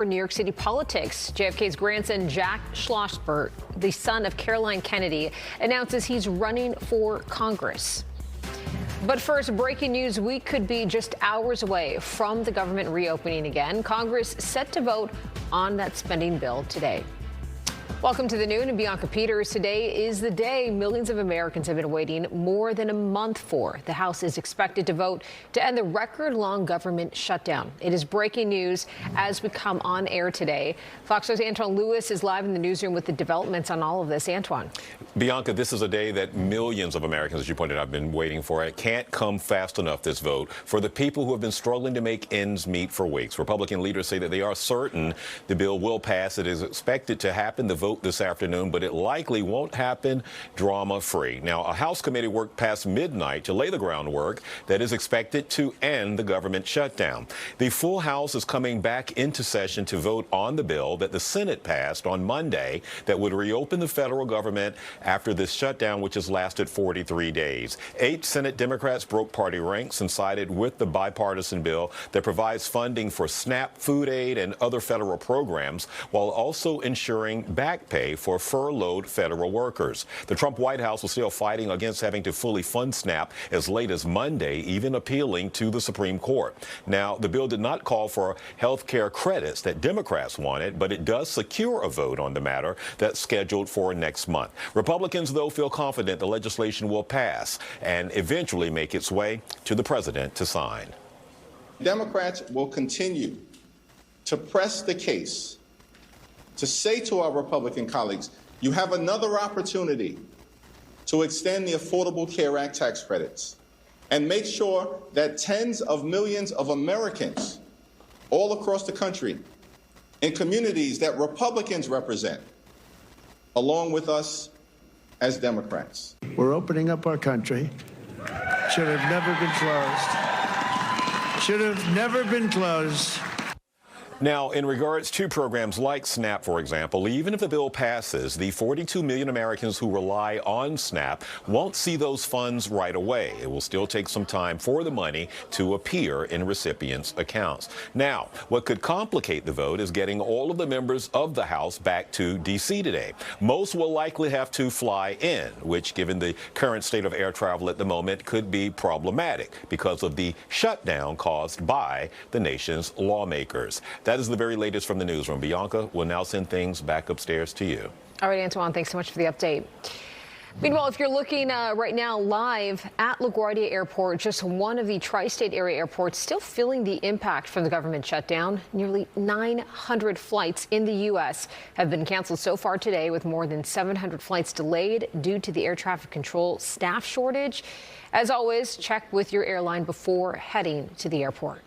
For New York City politics, JFK's grandson Jack Schlossberg, the son of Caroline Kennedy, announces he's running for Congress. But first, breaking news, we could be just hours away from the government reopening again. Congress set to vote on that spending bill today. Welcome to the Noon, and Bianca Peters. Today is the day millions of Americans have been waiting more than a month for. The House is expected to vote to end the record-long government shutdown. It is breaking news as we come on air today. Fox News' Antoine Lewis is live in the newsroom with the developments on all of this. Antoine. Bianca, this is a day that millions of Americans, as you pointed out, have been waiting for. It can't come fast enough, this vote, for the people who have been struggling to make ends meet for weeks. Republican leaders say that they are certain the bill will pass. It is expected to happen. The vote this afternoon, but it likely won't happen drama-free. Now, a House committee worked past midnight to lay the groundwork that is expected to end the government shutdown. The full House is coming back into session to vote on the bill that the Senate passed on Monday that would reopen the federal government after this shutdown, which has lasted 43 days. 8 Senate Democrats broke party ranks and sided with the bipartisan bill that provides funding for SNAP, food aid, and other federal programs, while also ensuring back pay for furloughed federal workers. The Trump White House was still fighting against having to fully fund SNAP as late as Monday, even appealing to the Supreme Court. Now, the bill did not call for health care credits that Democrats wanted, but it does secure a vote on the matter that's scheduled for next month. Republicans, though, feel confident the legislation will pass and eventually make its way to the president to sign. Democrats will continue to press the case to say to our Republican colleagues, you have another opportunity to extend the Affordable Care Act tax credits and make sure that tens of millions of Americans all across the country in communities that Republicans represent, along with us as Democrats. We're opening up our country. Should have never been closed. Should have never been closed. Now, in regards to programs like SNAP, for example, even if the bill passes, the 42 million Americans who rely on SNAP won't see those funds right away. It will still take some time for the money to appear in recipients' accounts. Now, what could complicate the vote is getting all of the members of the House back to D.C. today. Most will likely have to fly in, which, given the current state of air travel at the moment, could be problematic because of the shutdown caused by the nation's lawmakers. That is the very latest from the newsroom. Bianca will now send things back upstairs to you. All right, Antoine, thanks so much for the update. Meanwhile, if you're looking right now live at LaGuardia Airport, just one of the tri-state area airports, still feeling the impact from the government shutdown. Nearly 900 flights in the U.S. have been canceled so far today, with more than 700 flights delayed due to the air traffic control staff shortage. As always, check with your airline before heading to the airport.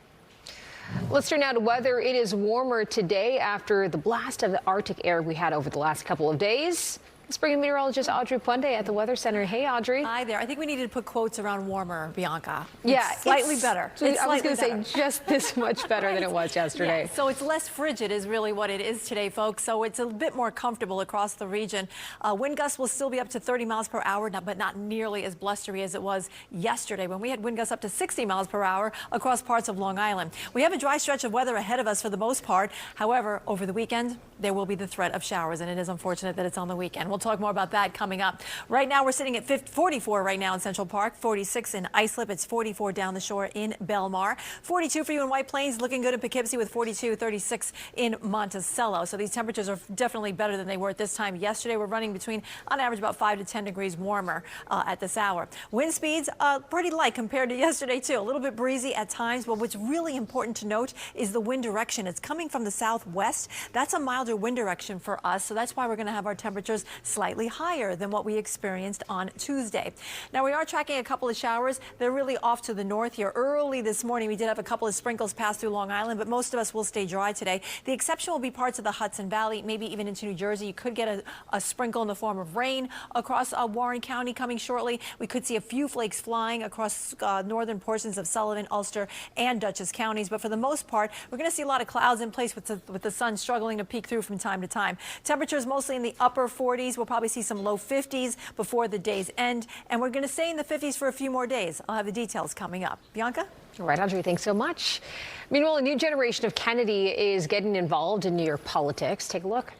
Let's turn now to weather. It is warmer today after the blast of the Arctic air we had over the last couple of days. Let's bring in meteorologist Audrey Puende at the Weather Center. Hey, Audrey. Hi there. I think we needed to put quotes around warmer, Bianca. Yeah, it's slightly better. I was going to say just this much better right. than it was yesterday. Yeah, so it's less frigid is really what it is today, folks. So it's a bit more comfortable across the region. Wind gusts will still be up to 30 miles per hour, but not nearly as blustery as it was yesterday when we had wind gusts up to 60 miles per hour across parts of Long Island. We have a dry stretch of weather ahead of us for the most part. However, over the weekend, there will be the threat of showers, and it is unfortunate that it's on the weekend. We'll talk more about that coming up. Right now, we're sitting at 44 right now in Central Park, 46 in Islip. It's 44 down the shore in Belmar, 42 for you in White Plains, looking good in Poughkeepsie with 42, 36 in Monticello. So these temperatures are definitely better than they were at this time yesterday. We're running between, on average, about 5 to 10 degrees warmer at this hour. Wind speeds pretty light compared to yesterday, too. A little bit breezy at times, but what's really important to note is the wind direction. It's coming from the southwest. That's a milder wind direction for us, so that's why we're going to have our temperatures slightly higher than what we experienced on Tuesday. Now, we are tracking a couple of showers. They're really off to the north here. Early this morning, we did have a couple of sprinkles pass through Long Island, but most of us will stay dry today. The exception will be parts of the Hudson Valley, maybe even into New Jersey. You could get a sprinkle in the form of rain across Warren County coming shortly. We could see a few flakes flying across northern portions of Sullivan, Ulster, and Dutchess counties. But for the most part, we're going to see a lot of clouds in place with the sun struggling to peek through from time to time. Temperatures mostly in the upper 40s. 40s. We'll probably see some low 50s before the day's end. And we're going to stay in the 50s for a few more days. I'll have the details coming up. Bianca? All right, Audrey, thanks so much. Meanwhile, a new generation of Kennedy is getting involved in New York politics. Take a look.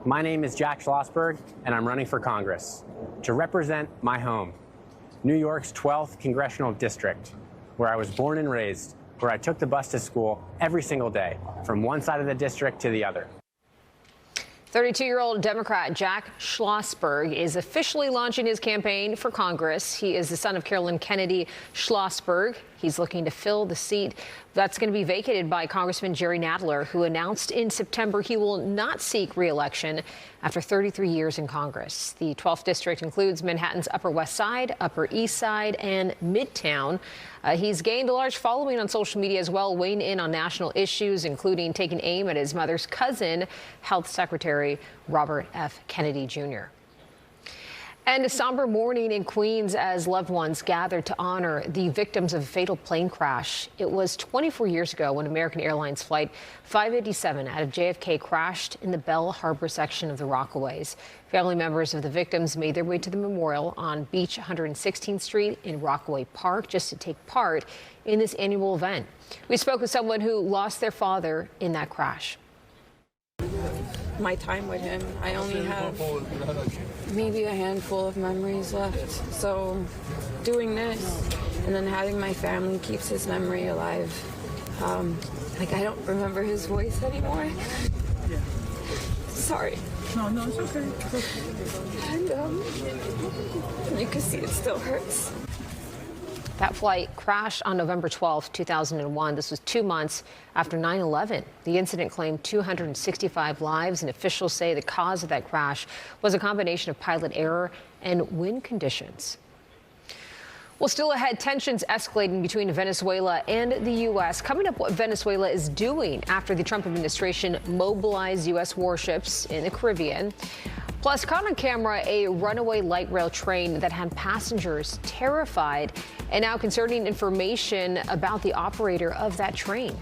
My name is Jack Schlossberg, and I'm running for Congress to represent my home, New York's 12th Congressional District, where I was born and raised, where I took the bus to school every single day, from one side of the district to the other. 32-year-old Democrat Jack Schlossberg is officially launching his campaign for Congress. He is the son of Carolyn Kennedy Schlossberg. He's looking to fill the seat that's going to be vacated by Congressman Jerry Nadler, who announced in September he will not seek re-election after 33 years in Congress. The 12th district includes Manhattan's Upper West Side, Upper East Side, and Midtown. He's gained a large following on social media as well, weighing in on national issues, including taking aim at his mother's cousin, Health Secretary Robert F. Kennedy Jr. And a somber morning in Queens as loved ones gathered to honor the victims of a fatal plane crash. It was 24 years ago when American Airlines Flight 587 out of JFK crashed in the Bell Harbor section of the Rockaways. Family members of the victims made their way to the memorial on Beach 116th Street in Rockaway Park just to take part in this annual event. We spoke with someone who lost their father in that crash. My time with him, I only have maybe a handful of memories left. So doing this and then having my family keeps his memory alive. Like, I don't remember his voice anymore. Yeah. Sorry. No, it's okay. And you can see it still hurts. That flight crashed on November 12, 2001. This was 2 months after 9/11. The incident claimed 265 lives, and officials say the cause of that crash was a combination of pilot error and wind conditions. Well, still ahead, tensions escalating between Venezuela and the U.S. Coming up, what Venezuela is doing after the Trump administration mobilized U.S. warships in the Caribbean. Plus, caught on camera a runaway light rail train that had passengers terrified, and now concerning information about the operator of that train.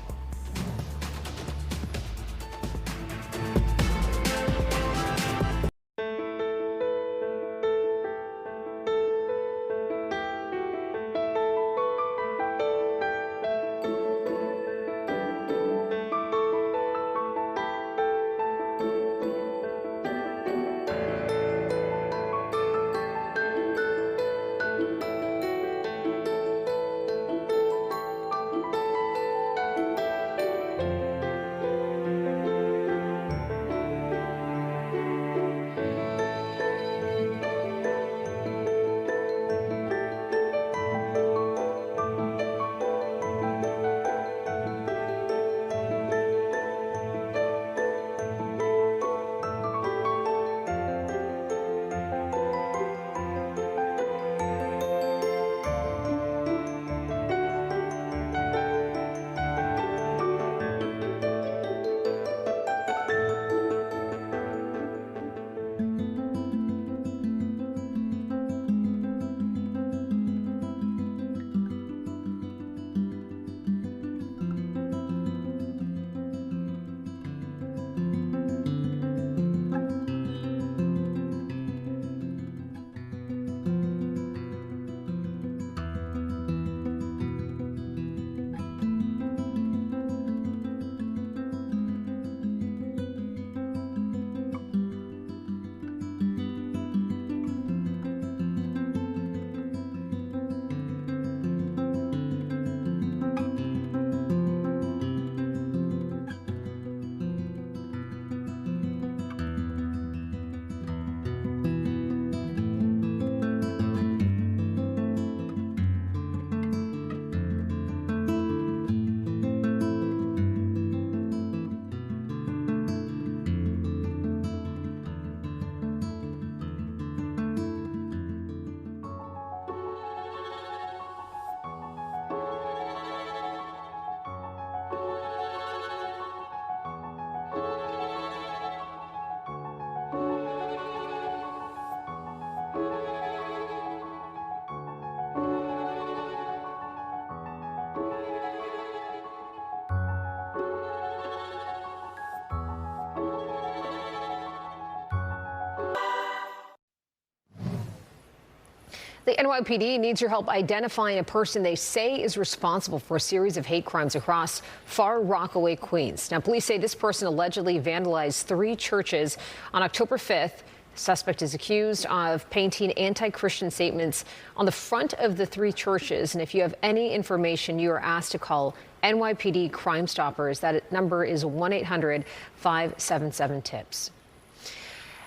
The NYPD needs your help identifying a person they say is responsible for a series of hate crimes across Far Rockaway, Queens. Now, police say this person allegedly vandalized 3 churches on October 5th. The suspect is accused of painting anti-Christian statements on the front of the 3 churches. And if you have any information, you are asked to call NYPD Crime Stoppers. That number is 1-800-577-TIPS.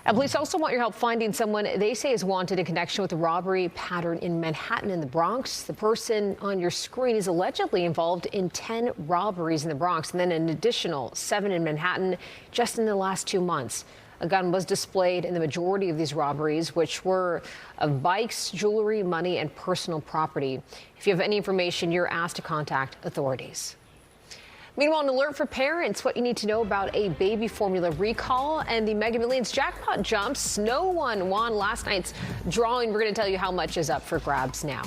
And police also want your help finding someone they say is wanted in connection with a robbery pattern in Manhattan in the Bronx. The person on your screen is allegedly involved in 10 robberies in the Bronx and then an additional 7 in Manhattan just in the last 2 months. A gun was displayed in the majority of these robberies, which were of bikes, jewelry, money, and personal property. If you have any information, you're asked to contact authorities. Meanwhile, an alert for parents, what you need to know about a baby formula recall and the Mega Millions jackpot jumps. No one won last night's drawing. We're going to tell you how much is up for grabs now.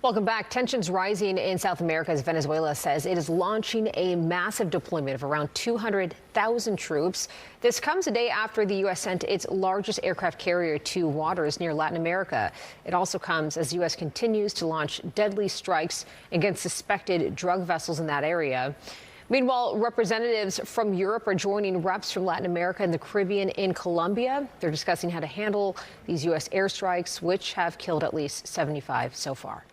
Welcome back. Tensions rising in South America as Venezuela says it is launching a massive deployment of around 200,000 troops. This comes a day after the U.S. sent its largest aircraft carrier to waters near Latin America. It also comes as the U.S. continues to launch deadly strikes against suspected drug vessels in that area. Meanwhile, representatives from Europe are joining reps from Latin America and the Caribbean in Colombia. They're discussing how to handle these U.S. airstrikes, which have killed at least 75 so far.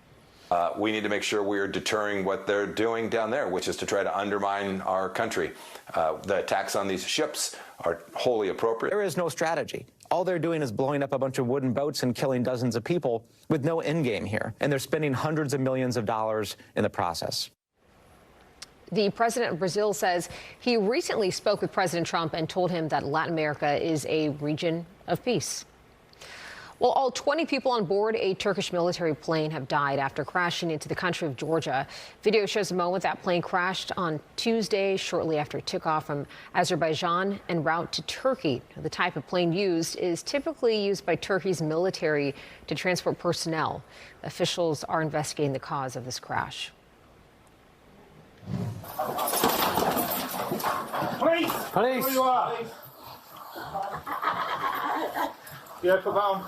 We need to make sure we are deterring what they're doing down there, which is to try to undermine our country. The attacks on these ships are wholly appropriate. There is no strategy. All they're doing is blowing up a bunch of wooden boats and killing dozens of people with no end game here. And they're spending hundreds of millions of dollars in the process. The president of Brazil says he recently spoke with President Trump and told him that Latin America is a region of peace. Well, all 20 people on board a Turkish military plane have died after crashing into the country of Georgia. Video shows the moment that plane crashed on Tuesday, shortly after it took off from Azerbaijan en route to Turkey. The type of plane used is typically used by Turkey's military to transport personnel. Officials are investigating the cause of this crash. Police! Police! Where you are? Yeah, come on.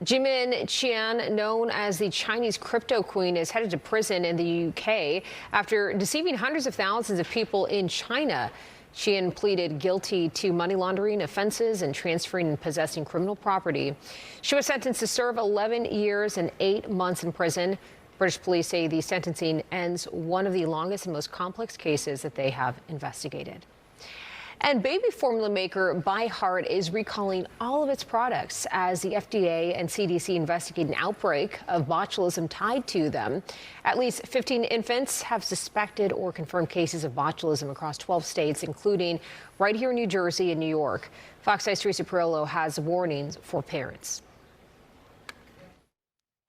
Jimin Qian, known as the Chinese crypto queen, is headed to prison in the UK after deceiving hundreds of thousands of people in China. Qian pleaded guilty to money laundering offenses and transferring and possessing criminal property. She was sentenced to serve 11 years and 8 months in prison. British police say the sentencing ends one of the longest and most complex cases that they have investigated. And baby formula maker ByHeart is recalling all of its products as the FDA and CDC investigate an outbreak of botulism tied to them. At least 15 infants have suspected or confirmed cases of botulism across 12 states, including right here in New Jersey and New York. Fox 5's Teresa Perillo has warnings for parents.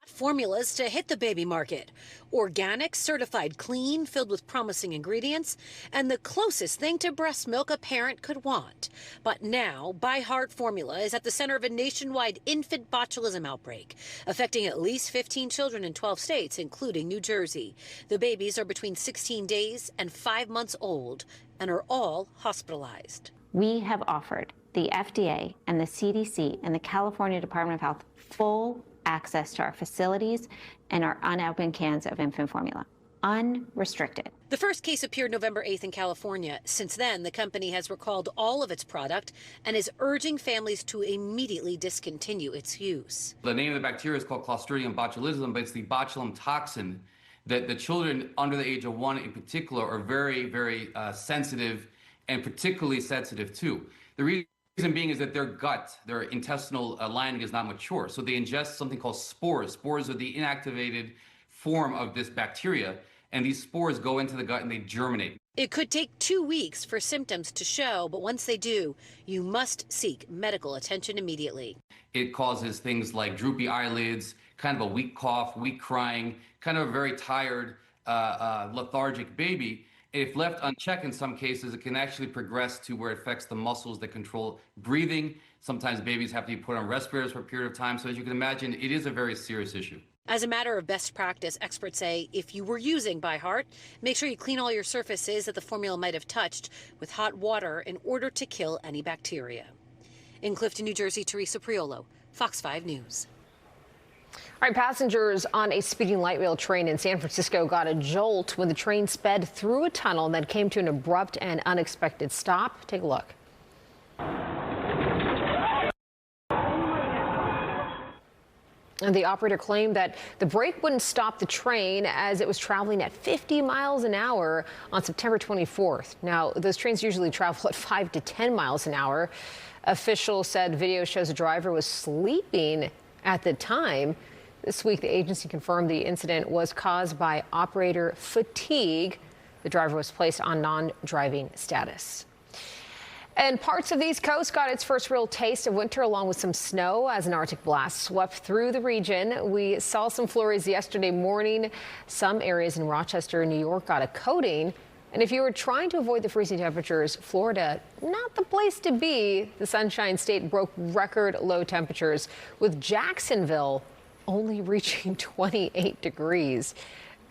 Formulas to hit the baby market. Organic, certified clean, filled with promising ingredients, and the closest thing to breast milk a parent could want. But now, ByHeart formula is at the center of a nationwide infant botulism outbreak, affecting at least 15 children in 12 states, including New Jersey. The babies are between 16 days and 5 months old and are all hospitalized. We have offered the FDA and the CDC and the California Department of Health full access to our facilities and our unopened cans of infant formula, unrestricted. The first case appeared November 8th in California. Since then, the company has recalled all of its product and is urging families to immediately discontinue its use. The name of the bacteria is called Clostridium botulism, but it's the botulinum toxin that the children under the age of 1 in particular are very, very sensitive and particularly sensitive to. The reason being is that their gut, their intestinal lining is not mature. So they ingest something called spores. Spores are the inactivated form of this bacteria, and these spores go into the gut and they germinate. It could take 2 weeks for symptoms to show, but once they do, you must seek medical attention immediately. It causes things like droopy eyelids, kind of a weak cough, weak crying, kind of a very tired, lethargic baby. If left unchecked in some cases, it can actually progress to where it affects the muscles that control breathing. Sometimes babies have to be put on respirators for a period of time. So as you can imagine, it is a very serious issue. As a matter of best practice, experts say if you were using ByHeart, make sure you clean all your surfaces that the formula might have touched with hot water in order to kill any bacteria. In Clifton, New Jersey, Teresa Priolo, Fox 5 News. All right, passengers on a speeding light rail train in San Francisco got a jolt when the train sped through a tunnel and then came to an abrupt and unexpected stop. Take a look. And the operator claimed that the brake wouldn't stop the train as it was traveling at 50 miles an hour on September 24th. Now, those trains usually travel at 5 to 10 miles an hour. Officials said video shows the driver was sleeping at the time. This week, the agency confirmed the incident was caused by operator fatigue. The driver was placed on non-driving status. And parts of the East Coast got its first real taste of winter along with some snow as an Arctic blast swept through the region. We saw some flurries yesterday morning. Some areas in Rochester, New York got a coating. And if you were trying to avoid the freezing temperatures, Florida, not the place to be. The Sunshine State broke record low temperatures, with Jacksonville only reaching 28 degrees.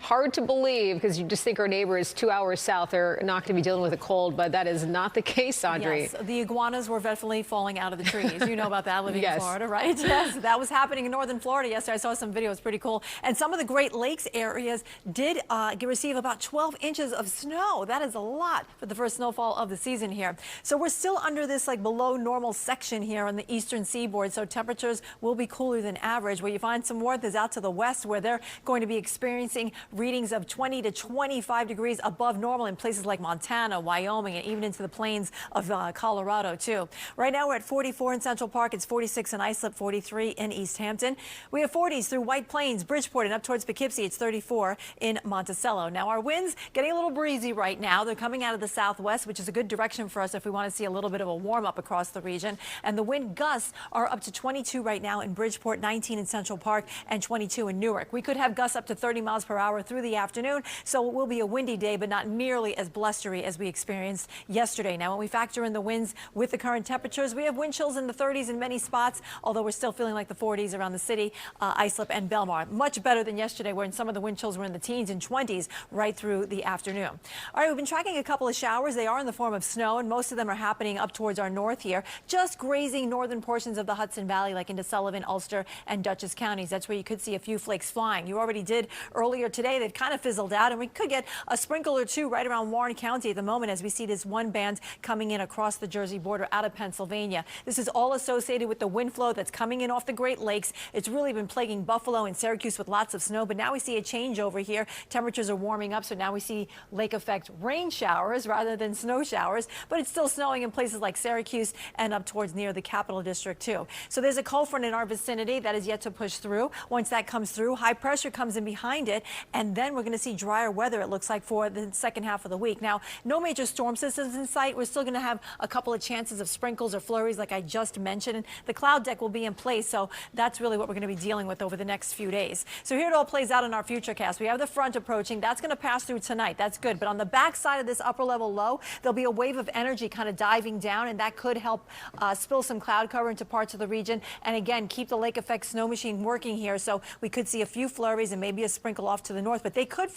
Hard to believe because you just think our neighbor is 2 hours south. They're not going to be dealing with a cold, but that is not the case, Audrey. Yes, the iguanas were definitely falling out of the trees. You know about that living Yes. in Florida, right? Yes, that was happening in northern Florida yesterday. I saw some videos, pretty cool. And some of the Great Lakes areas did receive about 12 inches of snow. That is a lot for the first snowfall of the season here. So we're still under this like below normal section here on the eastern seaboard, so temperatures will be cooler than average. Where you find some warmth is out to the west, where they're going to be experiencing readings of 20 to 25 degrees above normal in places like Montana, Wyoming, and even into the plains of Colorado, too. Right now, we're at 44 in Central Park. It's 46 in Islip, 43 in East Hampton. We have 40s through White Plains, Bridgeport, and up towards Poughkeepsie. It's 34 in Monticello. Now, our winds getting a little breezy right now. They're coming out of the southwest, which is a good direction for us if we want to see a little bit of a warm up across the region. And the wind gusts are up to 22 right now in Bridgeport, 19 in Central Park, and 22 in Newark. We could have gusts up to 30 miles per hour hour through the afternoon. So it will be a windy day, but not nearly as blustery as we experienced yesterday. Now, when we factor in the winds with the current temperatures, we have wind chills in the 30s in many spots, although we're still feeling like the 40s around the city, Islip and Belmar. Much better than yesterday, when some of the wind chills were in the teens and 20s right through the afternoon. All right, we've been tracking a couple of showers. They are in the form of snow, and most of them are happening up towards our north here, just grazing northern portions of the Hudson Valley, like into Sullivan, Ulster, and Dutchess counties. That's where you could see a few flakes flying. You already did earlier today. They've kind of fizzled out, and we could get a sprinkle or two right around Warren County at the moment as we see this one band coming in across the Jersey border out of Pennsylvania. This is all associated with the wind flow that's coming in off the Great Lakes. It's really been plaguing Buffalo and Syracuse with lots of snow, but now we see a change over here. Temperatures are warming up, so now we see lake effect rain showers rather than snow showers, but it's still snowing in places like Syracuse and up towards near the Capital District too. So there's a cold front in our vicinity that is yet to push through. Once that comes through, high pressure comes in behind it, and then we're going to see drier weather, it looks like, for the second half of the week. Now, no major storm systems in sight. We're still going to have a couple of chances of sprinkles or flurries like I just mentioned, and the cloud deck will be in place, so that's really what we're going to be dealing with over the next few days. So here it all plays out in our futurecast. We have the front approaching. That's going to pass through tonight. That's good. But on the back side of this upper level low, there'll be a wave of energy kind of diving down, and that could help spill some cloud cover into parts of the region. And again, keep the lake effect snow machine working here. So we could see a few flurries and maybe a sprinkle off to the north, but they could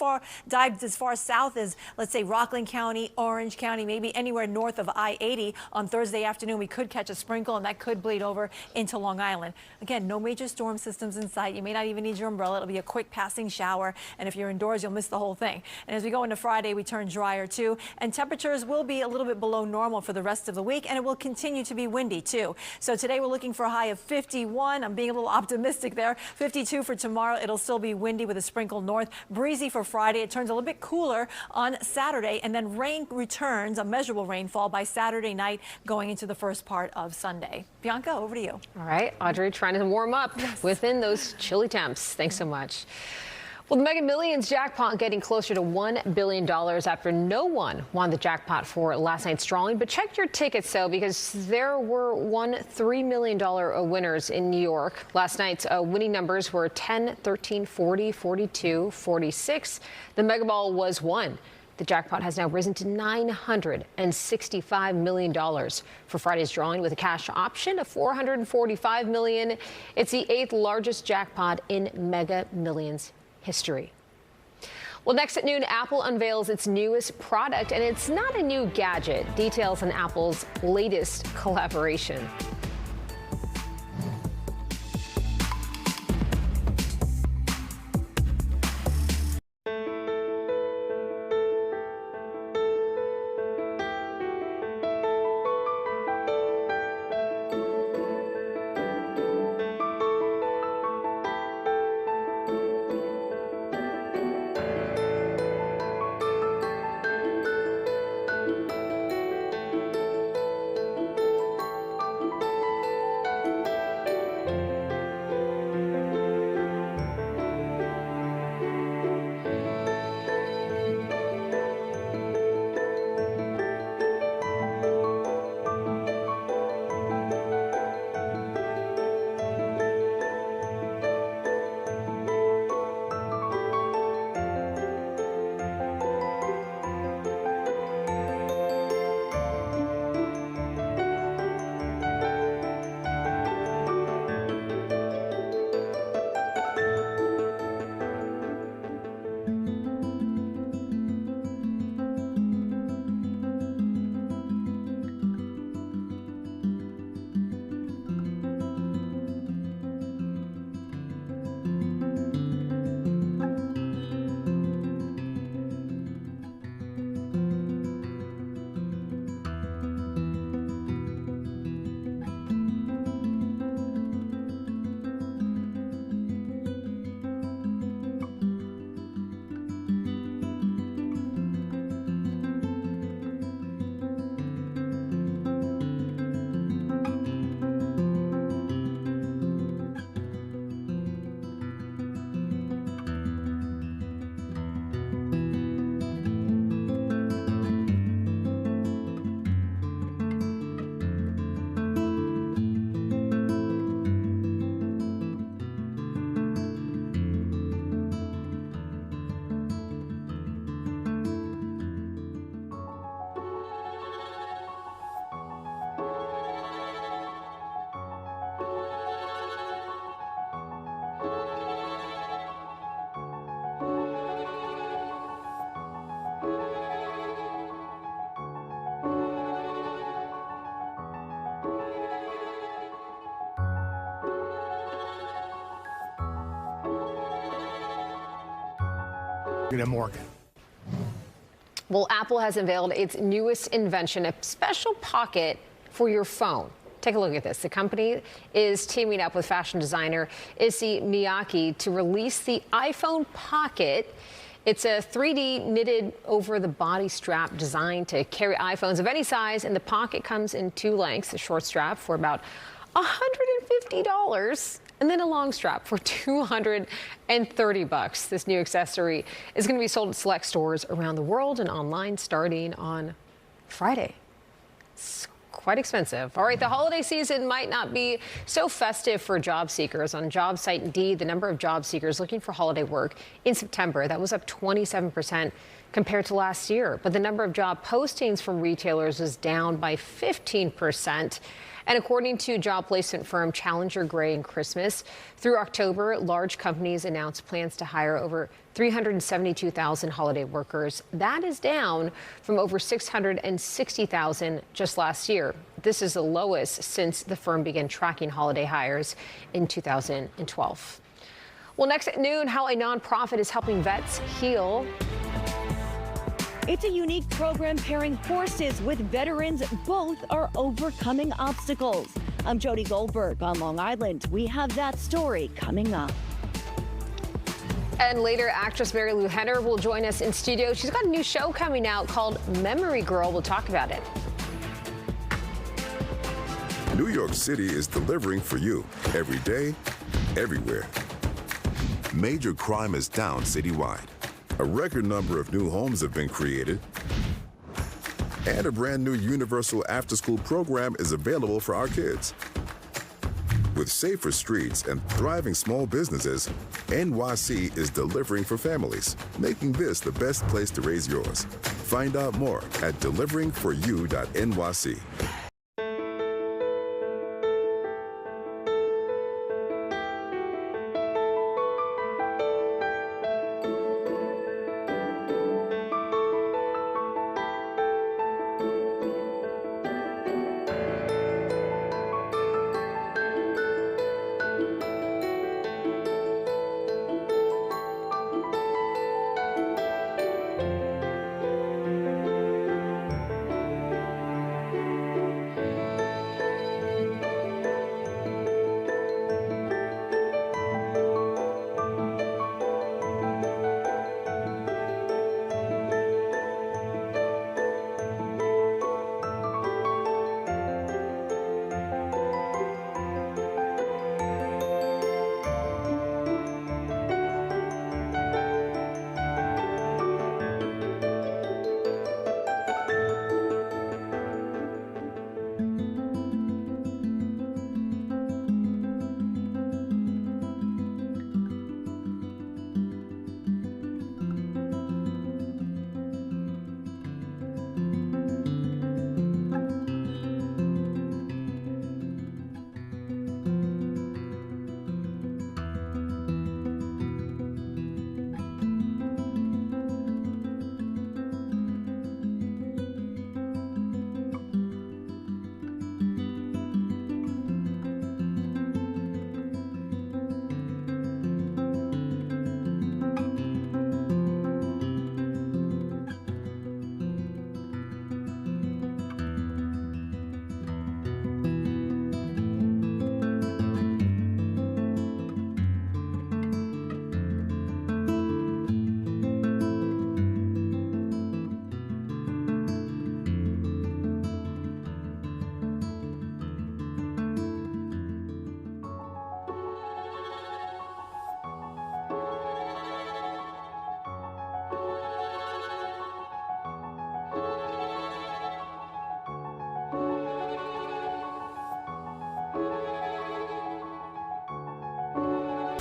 dive as far south as, let's say, Rockland County, Orange County, maybe anywhere north of I-80 on Thursday afternoon. We could catch a sprinkle, and that could bleed over into Long Island. Again, no major storm systems in sight. You may not even need your umbrella. It'll be a quick passing shower, and if you're indoors, you'll miss the whole thing. And as we go into Friday, we turn drier too, and temperatures will be a little bit below normal for the rest of the week, and it will continue to be windy too. So today we're looking for a high of 51. I'm being a little optimistic there. 52 for tomorrow. It'll still be windy with a sprinkle north. Breezy for Friday. It turns a little bit cooler on Saturday, and then rain returns, a measurable rainfall by Saturday night going into the first part of Sunday. Bianca, over to you. All right, Audrey, trying to warm up within those chilly temps. Thanks so much. Well, the Mega Millions jackpot getting closer to $1 billion after no one won the jackpot for last night's drawing. But check your tickets, though, because there were $3 million winners in New York. Last night's winning numbers were 10, 13, 40, 42, 46. The Mega Ball was won. The jackpot has now risen to $965 million for Friday's drawing, with a cash option of $445 million. It's the 8th largest jackpot in Mega Millions history. Well, next at noon, Apple unveils its newest product, and it's not a new gadget. Details on Apple's latest collaboration. Morgan. Well, Apple has unveiled its newest invention, a special pocket for your phone. Take a look at this. The company is teaming up with fashion designer Issey Miyake to release the iPhone Pocket. It's a 3D knitted over-the-body strap designed to carry iPhones of any size, and the Pocket comes in two lengths, a short strap for about $150, and then a long strap for $230. This new accessory is going to be sold at select stores around the world and online starting on Friday. It's quite expensive. All right, the holiday season might not be so festive for job seekers. On job site Indeed, the number of job seekers looking for holiday work in September, that was up 27% compared to last year. But the number of job postings from retailers was down by 15%. And according to job placement firm Challenger Gray and Christmas, through October, large companies announced plans to hire over 372,000 holiday workers. That is down from over 660,000 just last year. This is the lowest since the firm began tracking holiday hires in 2012. Well, next at noon, how a nonprofit is helping vets heal. It's a unique program pairing horses with veterans. Both are overcoming obstacles. I'm Jody Goldberg on Long Island. We have that story coming up. And later, actress Mary Lou Henner will join us in studio. She's got a new show coming out called Memory Girl. We'll talk about it. New York City is delivering for you every day, everywhere. Major crime is down citywide. A record number of new homes have been created, and a brand new universal after-school program is available for our kids. With safer streets and thriving small businesses, NYC is delivering for families, making this the best place to raise yours. Find out more at deliveringforyou.nyc.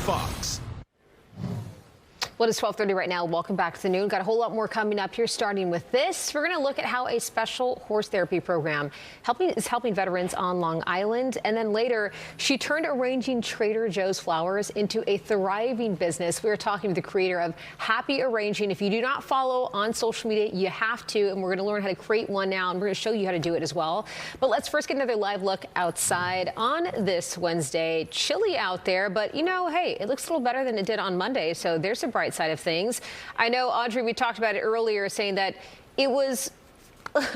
Fox. Well, it's 12:30 right now. Welcome back to the noon. Got a whole lot more coming up here, starting with this. We're going to look at how a special horse therapy program is helping veterans on Long Island. And then later, she turned arranging Trader Joe's flowers into a thriving business. We were talking to the creator of Happy Arranging. If you do not follow on social media, you have to. And we're going to learn how to create one now. And we're going to show you how to do it as well. But let's first get another live look outside on this Wednesday. Chilly out there, but you know, hey, it looks a little better than it did on Monday. So there's a bright bright side of things. I know, Audrey, we talked about it earlier, saying that it was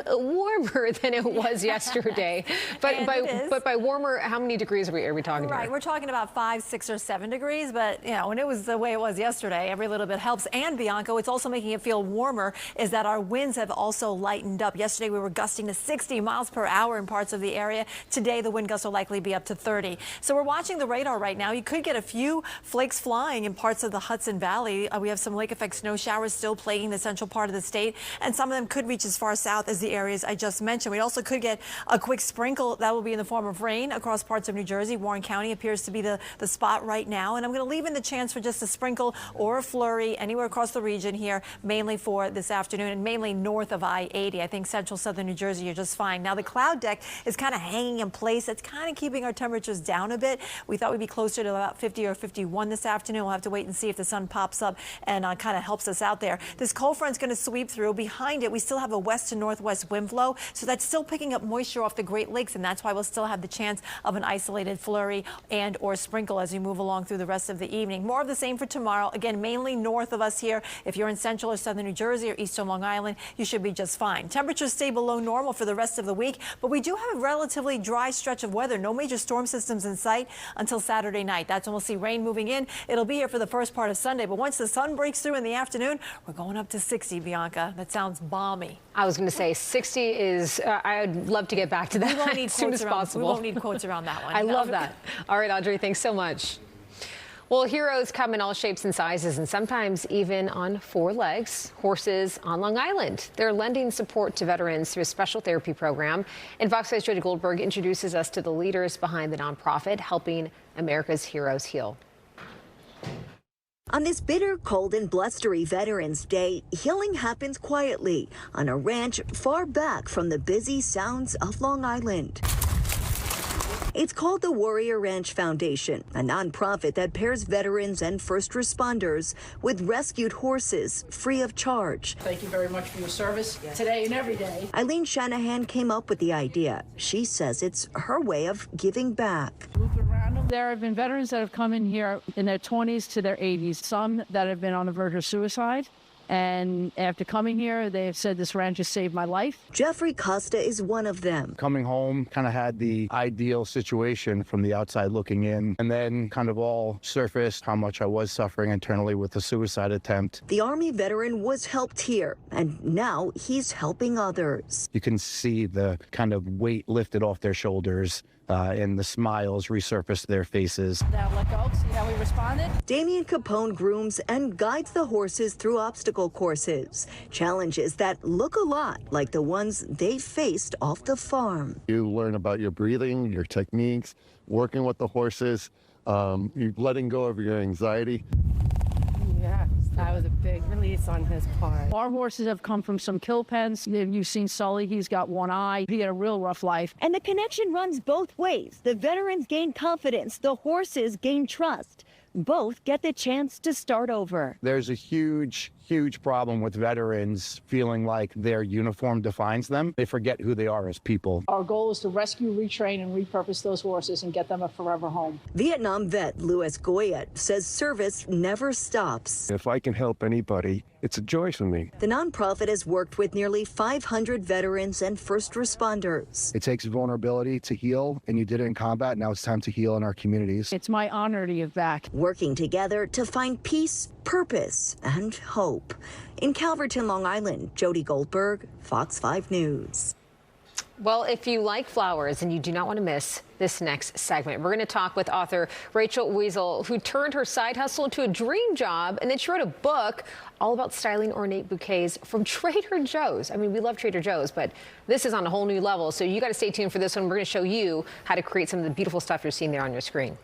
warmer than it was yesterday. But by warmer, how many degrees are we talking about? Right, we're talking about 5, 6, or 7 degrees, but you know, when it was the way it was yesterday, every little bit helps. And Bianca, what's also making it feel warmer is that our winds have also lightened up. Yesterday we were gusting to 60 miles per hour in parts of the area. Today the wind gusts will likely be up to 30. So we're watching the radar right now. You could get a few flakes flying in parts of the Hudson Valley. We have some lake effect snow showers still plaguing the central part of the state, and some of them could reach as far south as the areas I just mentioned. We also could get a quick sprinkle that will be in the form of rain across parts of New Jersey. Warren County appears to be the spot right now, and I'm going to leave in the chance for just a sprinkle or a flurry anywhere across the region here, mainly for this afternoon and mainly north of I-80. I think central southern New Jersey, you're just fine. Now the cloud deck is kind of hanging in place. It's kind of keeping our temperatures down a bit. We thought we'd be closer to about 50 or 51 this afternoon. We'll have to wait and see if the sun pops up and kind of helps us out there. This cold front's going to sweep through. Behind it, we still have a west to northwest wind flow, so that's still picking up moisture off the Great Lakes, and that's why we'll still have the chance of an isolated flurry and or sprinkle as we move along through the rest of the evening. More of the same for tomorrow. Again, mainly north of us here. If you're in central or southern New Jersey or eastern Long Island, you should be just fine. Temperatures stay below normal for the rest of the week, but we do have a relatively dry stretch of weather. No major storm systems in sight until Saturday night. That's when we'll see rain moving in. It'll be here for the first part of Sunday, but once the sun breaks through in the afternoon, we're going up to 60, Bianca. That sounds balmy. I was going to say 60 is, I'd love to get back to that We won't need as soon as possible. We won't need quotes around that one. I love that. All right, Audrey, thanks so much. Well, heroes come in all shapes and sizes, and sometimes even on 4 legs. Horses on Long Island. They're lending support to veterans through a special therapy program. And Fox 5's Jody Goldberg introduces us to the leaders behind the nonprofit helping America's heroes heal. On this bitter, cold, and blustery Veterans Day, healing happens quietly on a ranch far back from the busy sounds of Long Island. It's called the Warrior Ranch Foundation, a nonprofit that pairs veterans and first responders with rescued horses free of charge. Thank you very much for your service today and every day. Eileen Shanahan came up with the idea. She says it's her way of giving back. There have been veterans that have come in here in their 20s to their 80s, some that have been on the verge of suicide. And after coming here, they have said this ranch has saved my life. Jeffrey Costa is one of them. Coming home, kind of had the ideal situation from the outside looking in, and then kind of all surfaced how much I was suffering internally with the suicide attempt. The Army veteran was helped here, and now he's helping others. You can see the kind of weight lifted off their shoulders. And the smiles resurfaced their faces. Now let go, see how we responded? Damian Capone grooms and guides the horses through obstacle courses, challenges that look a lot like the ones they faced off the farm. You learn about your breathing, your techniques, working with the horses, you letting go of your anxiety. Yeah, that was a big release on his part. Our horses have come from some kill pens. You've seen Sully, he's got one eye. He had a real rough life. And the connection runs both ways. The veterans gain confidence, the horses gain trust. Both get the chance to start over. There's a huge problem with veterans feeling like their uniform defines them. They forget who they are as people. Our goal is to rescue, retrain, and repurpose those horses and get them a forever home. Vietnam vet Louis Goyette says service never stops. If I can help anybody, it's a joy for me. The nonprofit has worked with nearly 500 veterans and first responders. It takes vulnerability to heal, and you did it in combat. Now it's time to heal in our communities. It's my honor to give back. Working together to find peace, purpose, and hope. In Calverton, Long Island, Jody Goldberg, Fox 5 News. Well, if you like flowers and you do not want to miss this next segment, we're going to talk with author Rachel Weasel, who turned her side hustle into a dream job, and then she wrote a book all about styling ornate bouquets from Trader Joe's. I mean, we love Trader Joe's, but this is on a whole new level. So you got to stay tuned for this one. We're going to show you how to create some of the beautiful stuff you're seeing there on your screen.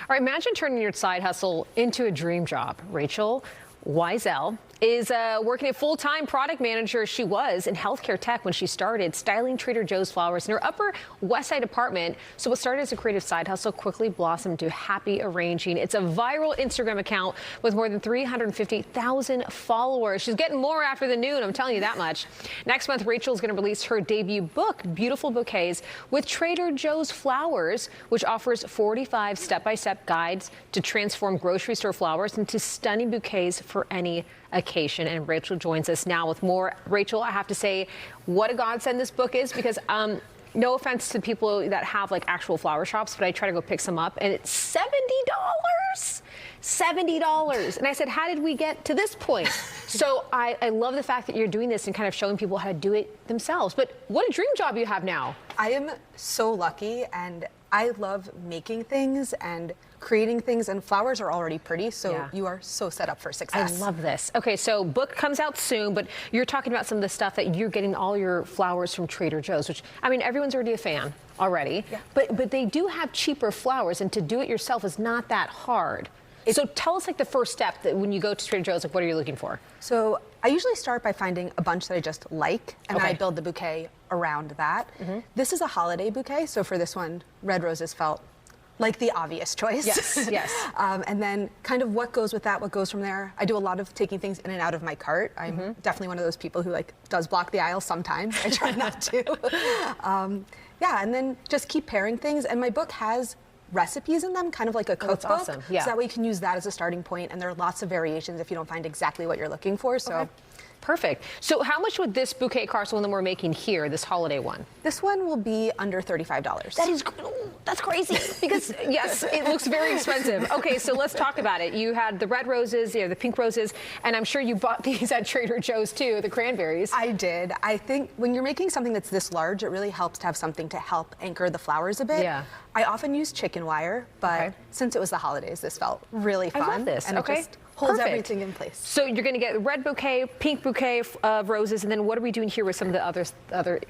All right, imagine turning your side hustle into a dream job. Rachel Wiesel is working a full-time product manager. She was in healthcare tech when she started styling Trader Joe's flowers in her Upper West Side apartment. So what started as a creative side hustle quickly blossomed to happy arranging. It's a viral Instagram account with more than 350,000 followers. She's getting more after the noon, I'm telling you that much. Next month, Rachel is going to release her debut book, Beautiful Bouquets with Trader Joe's Flowers, which offers 45 step-by-step guides to transform grocery store flowers into stunning bouquets for any occasion. And Rachel joins us now with more. Rachel, I have to say, what a godsend this book is, because no offense to people that have like actual flower shops, but I try to go pick some up and it's $70. $70. And I said, how did we get to this point? So I love the fact that you're doing this and kind of showing people how to do it themselves. But what a dream job you have now. I am so lucky, and I love making things and creating things, and flowers are already pretty, so you are so set up for success. I love this. Okay, so book comes out soon, but you're talking about some of the stuff that you're getting all your flowers from Trader Joe's, which, I mean, everyone's already a fan already, but they do have cheaper flowers, and to do it yourself is not that hard. So tell us like the first step that when you go to Trader Joe's, like what are you looking for? So I usually start by finding a bunch that I just like, and I build the bouquet around that. This is a holiday bouquet, so for this one, red roses felt like the obvious choice. Yes, yes. And then kind of what goes with that, what goes from there. I do a lot of taking things in and out of my cart. I'm definitely one of those people who like does block the aisle sometimes. I try not to. Yeah, and then just keep pairing things. And my book has recipes in them, kind of like a cookbook. That's awesome. Yeah. So that way you can use that as a starting point, and there are lots of variations if you don't find exactly what you're looking for. So. Perfect. So how much would this bouquet cost, the one that we're making here, this holiday one? This one will be under $35. That is, that's crazy. Because yes, it looks very expensive. Okay, so let's talk about it. You had the red roses, you know, the pink roses, and I'm sure you bought these at Trader Joe's too, the cranberries. I did. I think when you're making something that's this large, it really helps to have something to help anchor the flowers a bit. Yeah. I often use chicken wire, but since it was the holidays, this felt really fun. I love this. And it just holds everything in place. So you're going to get red bouquet, pink bouquet of roses, and then what are we doing here with some of the other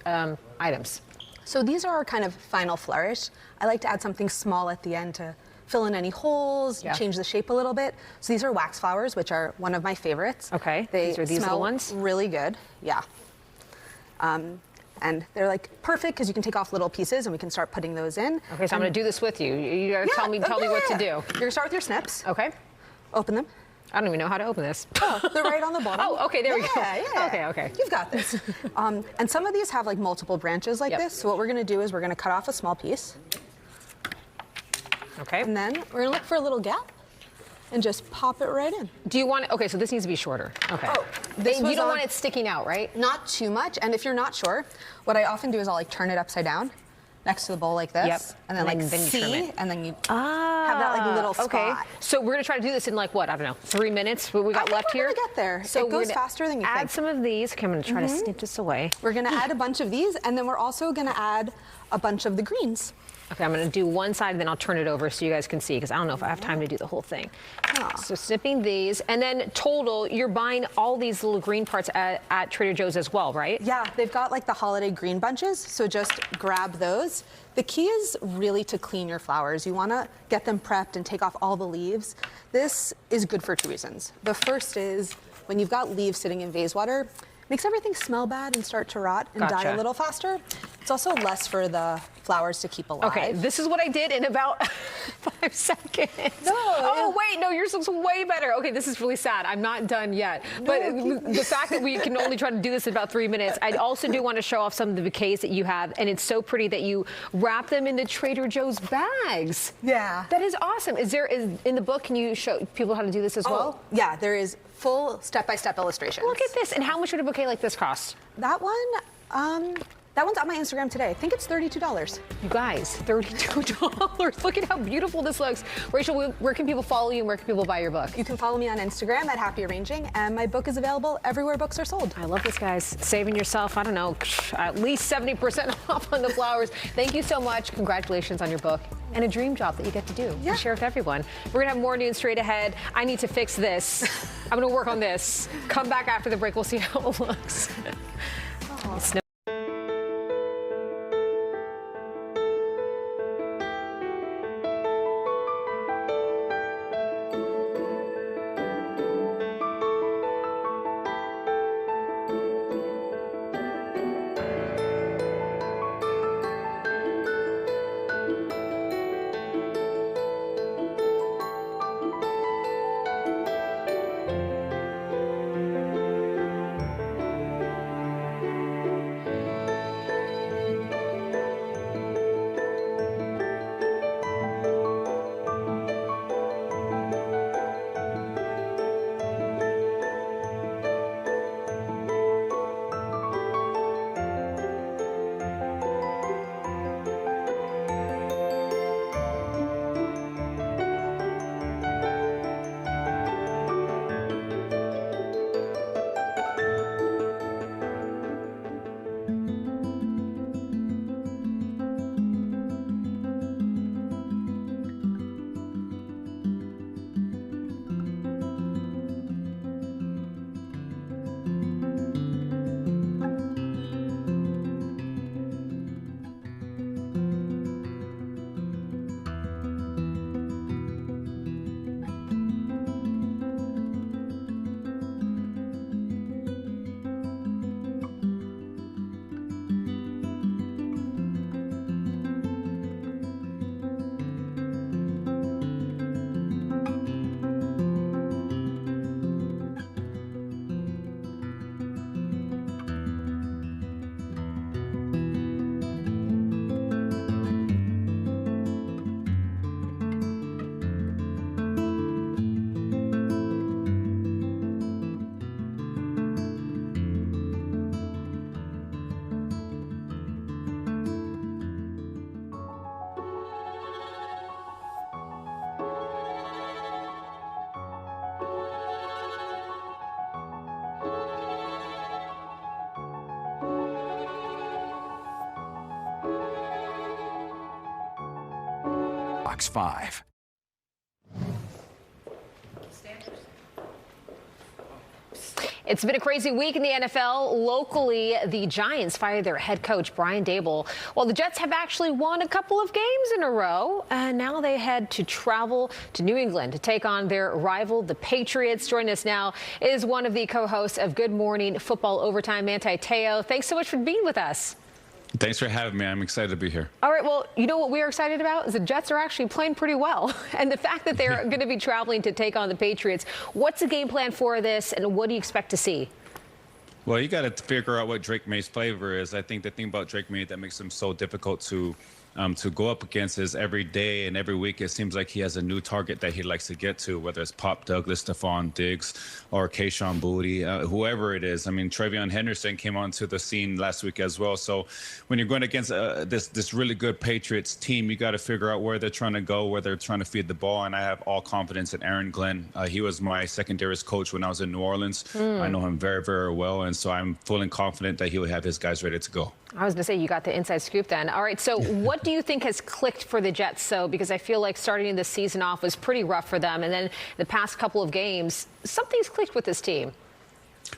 items? So these are our kind of final flourish. I like to add something small at the end to fill in any holes, change the shape a little bit. So these are wax flowers, which are one of my favorites. Okay, they these are these smell little ones? Really good, yeah. And they're like perfect because you can take off little pieces and we can start putting those in. Okay, so I'm going to do this with you. You got to tell me what to do. You're going to start with your snips. Okay. Open them. I don't even know how to open this. Oh, they're right on the bottom. Oh, okay, there we go. Yeah. Okay. You've got this. And some of these have like multiple branches like this. So what we're going to do is we're going to cut off a small piece. Okay. And then we're going to look for a little gap and just pop it right in. Do you want it? Okay, so this needs to be shorter. Okay. Oh, you don't want it sticking out, right? Not too much. And if you're not sure, what I often do is I'll like turn it upside down next to the bowl like this. And then like then you trim it. And then you have that like little spot. Okay. So we're gonna try to do this in like what? I don't know, 3 minutes. What we got left here? We're gonna get there. So it goes faster than you think. Add some of these. Okay, I'm gonna try to snip this away. We're gonna add a bunch of these, and then we're also gonna add a bunch of the greens. Okay, I'm gonna do one side and then I'll turn it over so you guys can see, because I don't know if I have time to do the whole thing. So snipping these, and then total, you're buying all these little green parts at Trader Joe's as well, right? Yeah, they've got like the holiday green bunches, so just grab those. The key is really to clean your flowers. You wanna get them prepped and take off all the leaves. This is good for 2 reasons. The first is when you've got leaves sitting in vase water, makes everything smell bad and start to rot and die a little faster. It's also less for the flowers to keep alive. Okay, this is what I did in about 5 seconds. No. Oh, wait, no, yours looks way better. Okay, this is really sad. I'm not done yet. But the fact that we can only try to do this in about 3 minutes, I also do want to show off some of the bouquets that you have, and it's so pretty that you wrap them in the Trader Joe's bags. Yeah. That is awesome. Is in the book, can you show people how to do this as well? Yeah, there is full step-by-step illustrations. Look at this. And how much would a bouquet like this cost? That one, that one's on my Instagram today. I think it's $32. You guys, $32. Look at how beautiful this looks. Rachel, where can people follow you and where can people buy your book? You can follow me on Instagram at Happy Arranging, and my book is available everywhere books are sold. I love this, guys. Saving yourself, I don't know, at least 70% off on the flowers. Thank you so much. Congratulations on your book. And a dream job that you get to do. Yeah. Share with everyone. We're going to have more news straight ahead. I need to fix this. I'm going to work on this. Come back after the break. We'll see how it looks. Fox 5. It's been a crazy week in the NFL. Locally, the Giants fired their head coach, Brian Daboll. Well, the Jets have actually won a couple of games in a row, and now they had to travel to New England to take on their rival, the Patriots. Joining us now is one of the co-hosts of Good Morning Football Overtime, Manti Te'o. Thanks so much for being with us. Thanks for having me. I'm excited to be here. All right, well, you know what we're excited about is the Jets are actually playing pretty well. And the fact that they're going to be traveling to take on the Patriots. What's the game plan for this, and what do you expect to see? Well, you got to figure out what Drake May's flavor is. I think the thing about Drake May that makes him so difficult to go up against is every day and every week it seems like he has a new target that he likes to get to, whether it's Pop Douglas, Stephon Diggs, or Kayshon Boutte, whoever it is. I mean, Travion Henderson came onto the scene last week as well. So when you're going against this really good Patriots team, you got to figure out where they're trying to go, where they're trying to feed the ball. And I have all confidence in Aaron Glenn. He was my secondaries coach when I was in New Orleans. I know him very, very well. And so I'm fully confident that he will have his guys ready to go. I was going to say, you got the inside scoop then. All right, so what do you think has clicked for the Jets? So, because I feel like starting the season off was pretty rough for them. And then the past couple of games, something's clicked with this team.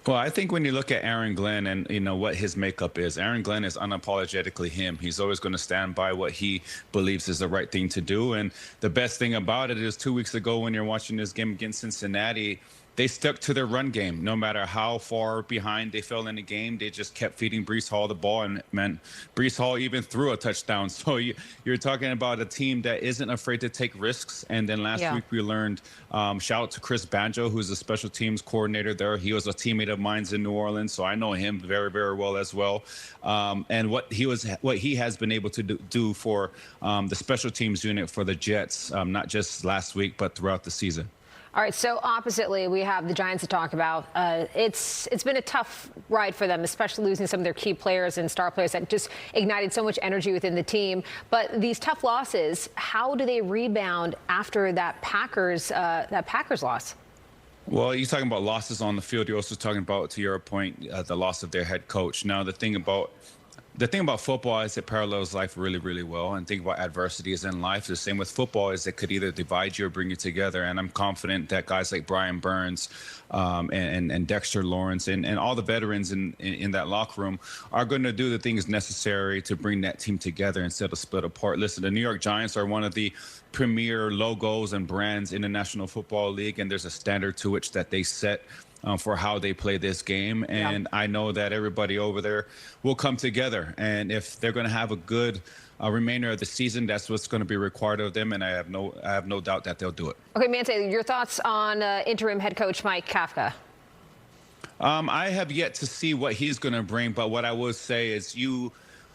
Well, I think when you look at Aaron Glenn and, you know, what his makeup is, Aaron Glenn is unapologetically him. He's always going to stand by what he believes is the right thing to do. And the best thing about it is 2 weeks ago when you're watching this game against Cincinnati, they stuck to their run game. No matter how far behind they fell in the game, they just kept feeding Breece Hall the ball, and meant Breece Hall even threw a touchdown. So you're talking about a team that isn't afraid to take risks. And then last week we learned, shout out to Chris Banjo, who's the special teams coordinator there. He was a teammate of mine in New Orleans, so I know him very, very well as well. And what he has been able to do for the special teams unit for the Jets, not just last week, but throughout the season. All right, so oppositely, we have the Giants to talk about. It's been a tough ride for them, especially losing some of their key players and star players that just ignited so much energy within the team. But these tough losses, how do they rebound after that Packers loss? Well, you're talking about losses on the field. You're also talking about, to your point, the loss of their head coach. Now, the thing about football is it parallels life really, really well. And think about adversities in life. The same with football is it could either divide you or bring you together. And I'm confident that guys like Brian Burns and Dexter Lawrence and all the veterans in that locker room are going to do the things necessary to bring that team together instead of split apart. Listen, the New York Giants are one of the premier logos and brands in the National Football League, and there's a standard to which that they set for how they play this game. And I know that everybody over there will come together. And if they're going to have a good remainder of the season, that's what's going to be required of them. And I have no doubt that they'll do it. Okay, Manti, your thoughts on interim head coach Mike Kafka? I have yet to see what he's going to bring. But what I will say is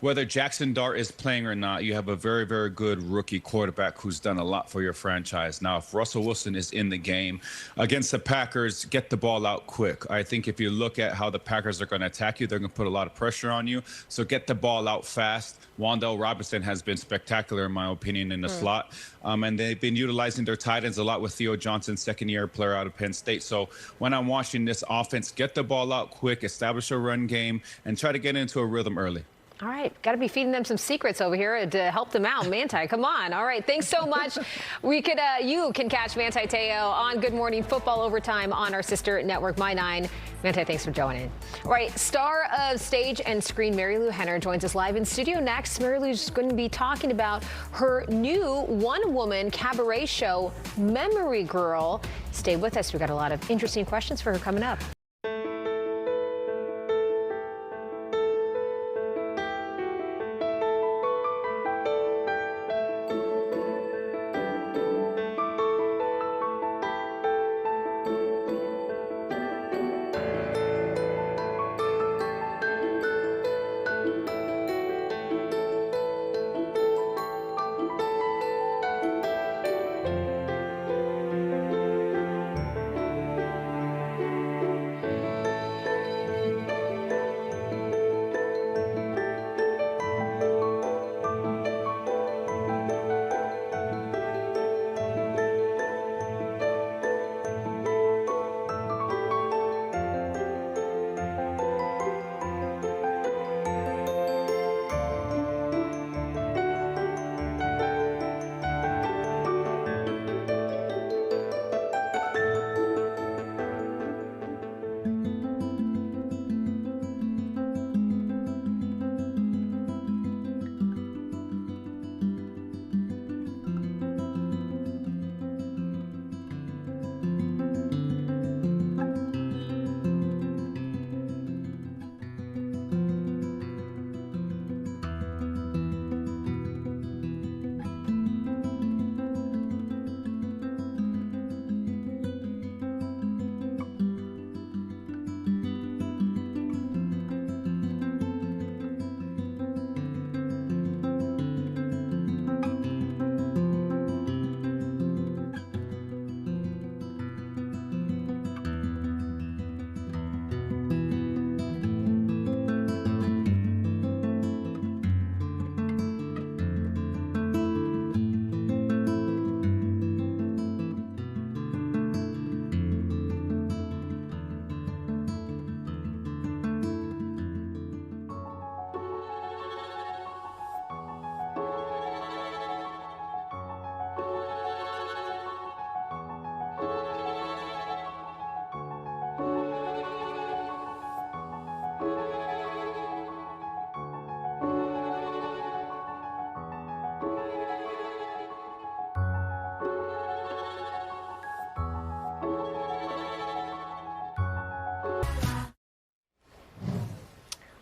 whether Jackson Dart is playing or not, you have a very, very good rookie quarterback who's done a lot for your franchise. Now, if Russell Wilson is in the game against the Packers, get the ball out quick. I think if you look at how the Packers are going to attack you, they're going to put a lot of pressure on you. So get the ball out fast. Wan'Dale Robinson has been spectacular, in my opinion, in the slot. And they've been utilizing their tight ends a lot with Theo Johnson, second-year player out of Penn State. So when I'm watching this offense, get the ball out quick, establish a run game, and try to get into a rhythm early. All right, got to be feeding them some secrets over here to help them out. Manti, come on. All right, thanks so much. You can catch Manti Te'o on Good Morning Football Overtime on our sister network, My 9. Manti, thanks for joining. All right, star of stage and screen Mary Lou Henner joins us live in studio next. Mary Lou's going to be talking about her new one-woman cabaret show, Memory Girl. Stay with us. We've got a lot of interesting questions for her coming up.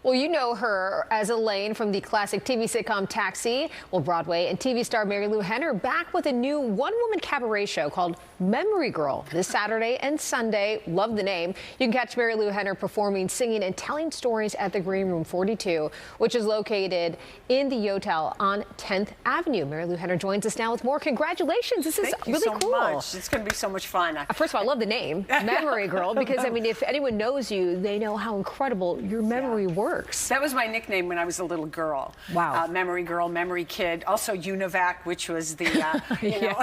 Well, you know her as Elaine from the classic TV sitcom Taxi. Well, Broadway and TV star Mary Lou Henner back with a new one-woman cabaret show called Memory Girl this Saturday and Sunday. Love the name. You can catch Mary Lou Henner performing, singing, and telling stories at the Green Room 42, which is located in the Yotel on 10th Avenue. Mary Lou Henner joins us now with more. Congratulations. This is really cool. Thank you so much. It's going to be so much fun. First of all, I love the name, Memory Girl, because, I mean, if anyone knows you, they know how incredible your memory works. That was my nickname when I was a little girl. Wow. Memory Girl, Memory Kid. Also Univac, which was the, the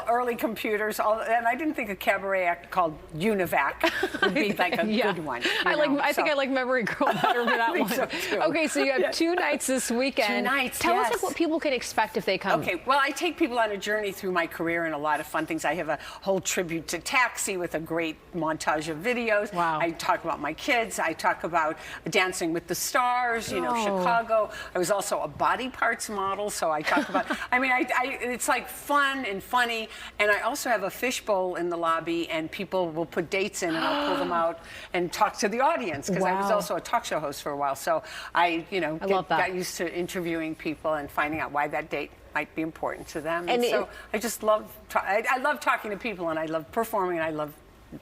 early computers. And I didn't think a cabaret act called Univac would be like a good one. I think I like Memory Girl better for that one. So Okay, so you have 2 nights this weekend. 2 nights, Tell us what people can expect if they come. Okay, well, I take people on a journey through my career and a lot of fun things. I have a whole tribute to Taxi with a great montage of videos. Wow. I talk about my kids. I talk about Dancing with the Stars, Chicago. I was also a body parts model, so I talk about, it's like fun and funny. And I also have a fishbowl in the lobby, and people will put dates in, and I'll pull them out and talk to the audience, because I was also a talk show host for a while. So I got used to interviewing people and finding out why that date might be important to them. And so I just love, I love talking to people, and I love performing, and I love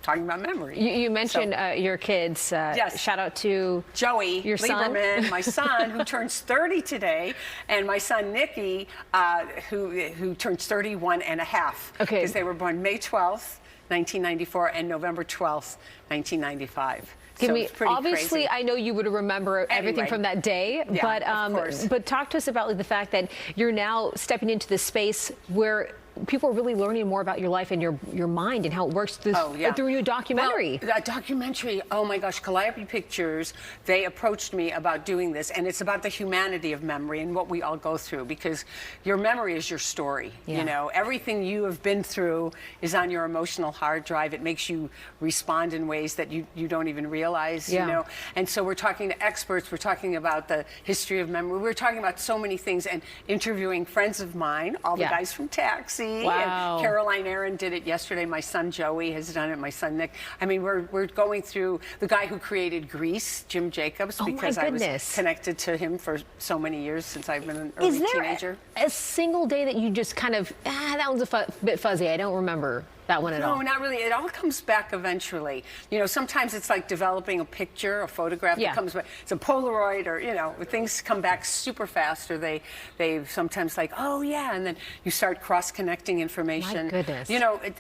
talking about memory. You mentioned your kids. Yes. Shout out to Joey your Lieberman, son. my son, who turns 30 today, and my son Nicky, who turns 31 and a half. Okay. Because they were born May 12th, 1994, and November 12th, 1995. Obviously, crazy. I know you would remember everything from that day, but talk to us about the fact that you're now stepping into this space where people are really learning more about your life and your mind and how it works through your documentary. Well, that documentary, oh my gosh, Calliope Pictures, they approached me about doing this, and it's about the humanity of memory and what we all go through, because your memory is your story. Everything you have been through is on your emotional hard drive. It makes you respond in ways that you don't even realize, And so we're talking to experts, we're talking about the history of memory, we're talking about so many things, and interviewing friends of mine, all the guys from Taxi. Wow. And Caroline Aaron did it yesterday. My son Joey has done it. My son Nick. I mean, we're going through the guy who created Grease, Jim Jacobs, because I was connected to him for so many years since I've been an early teenager. Is there a single day that you just kind of, that one's a bit fuzzy, I don't remember that one at all? No, not really. It all comes back eventually. Sometimes it's like developing a picture, a photograph that comes back. It's a Polaroid, or, things come back super fast, or they sometimes like, oh yeah, and then you start cross-connecting information. My goodness.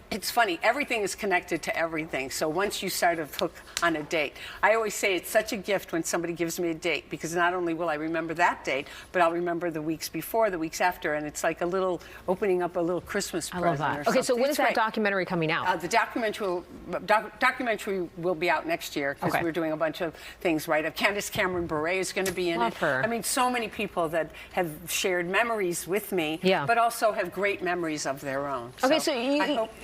It's funny. Everything is connected to everything. So once you start to hook on a date, I always say it's such a gift when somebody gives me a date, because not only will I remember that date, but I'll remember the weeks before, the weeks after, and it's like opening up a little Christmas present. I love that. Okay, so when is that documentary coming out? The documentary will be out next year, because we're doing a bunch of things right up. Candace Cameron Bure is going to be in Love it. her. I mean, so many people that have shared memories with me, but also have great memories of their own. Okay, so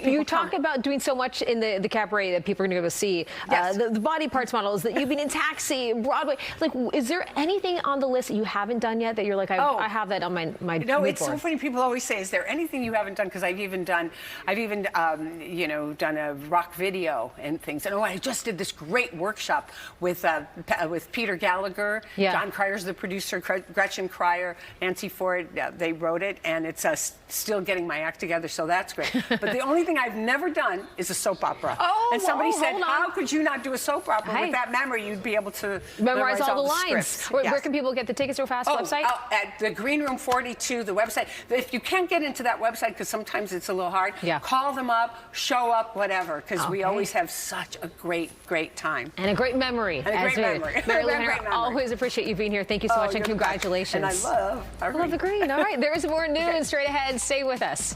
you talk about doing so much in the cabaret that people are going to go see. Yes. The body parts models, that you've been in Taxi, Broadway. Like, is there anything on the list that you haven't done yet that you're like, I have that on my mood board? It's so funny. People always say, is there anything you haven't done? Because I've even done a rock video and things. And I just did this great workshop with Peter Gallagher. John Cryer's the producer, Gretchen Cryer, Nancy Ford, they wrote it, and it's still getting my act together, so that's great. But the only thing I've never done is a soap opera. And somebody said, how could you not do a soap opera with that memory? You'd be able to memorize all the lines. Scripts. Where can people get the tickets real fast? Website? At the Green Room 42, the website. If you can't get into that website, because sometimes it's a little hard, call them up, show up, whatever, because we always have such a great time. And a great memory. And a great memory. Mary Lou Henner, always appreciate you being here. Thank you so much, and congratulations. And I love the green. All right, there's more news straight ahead. Stay with us.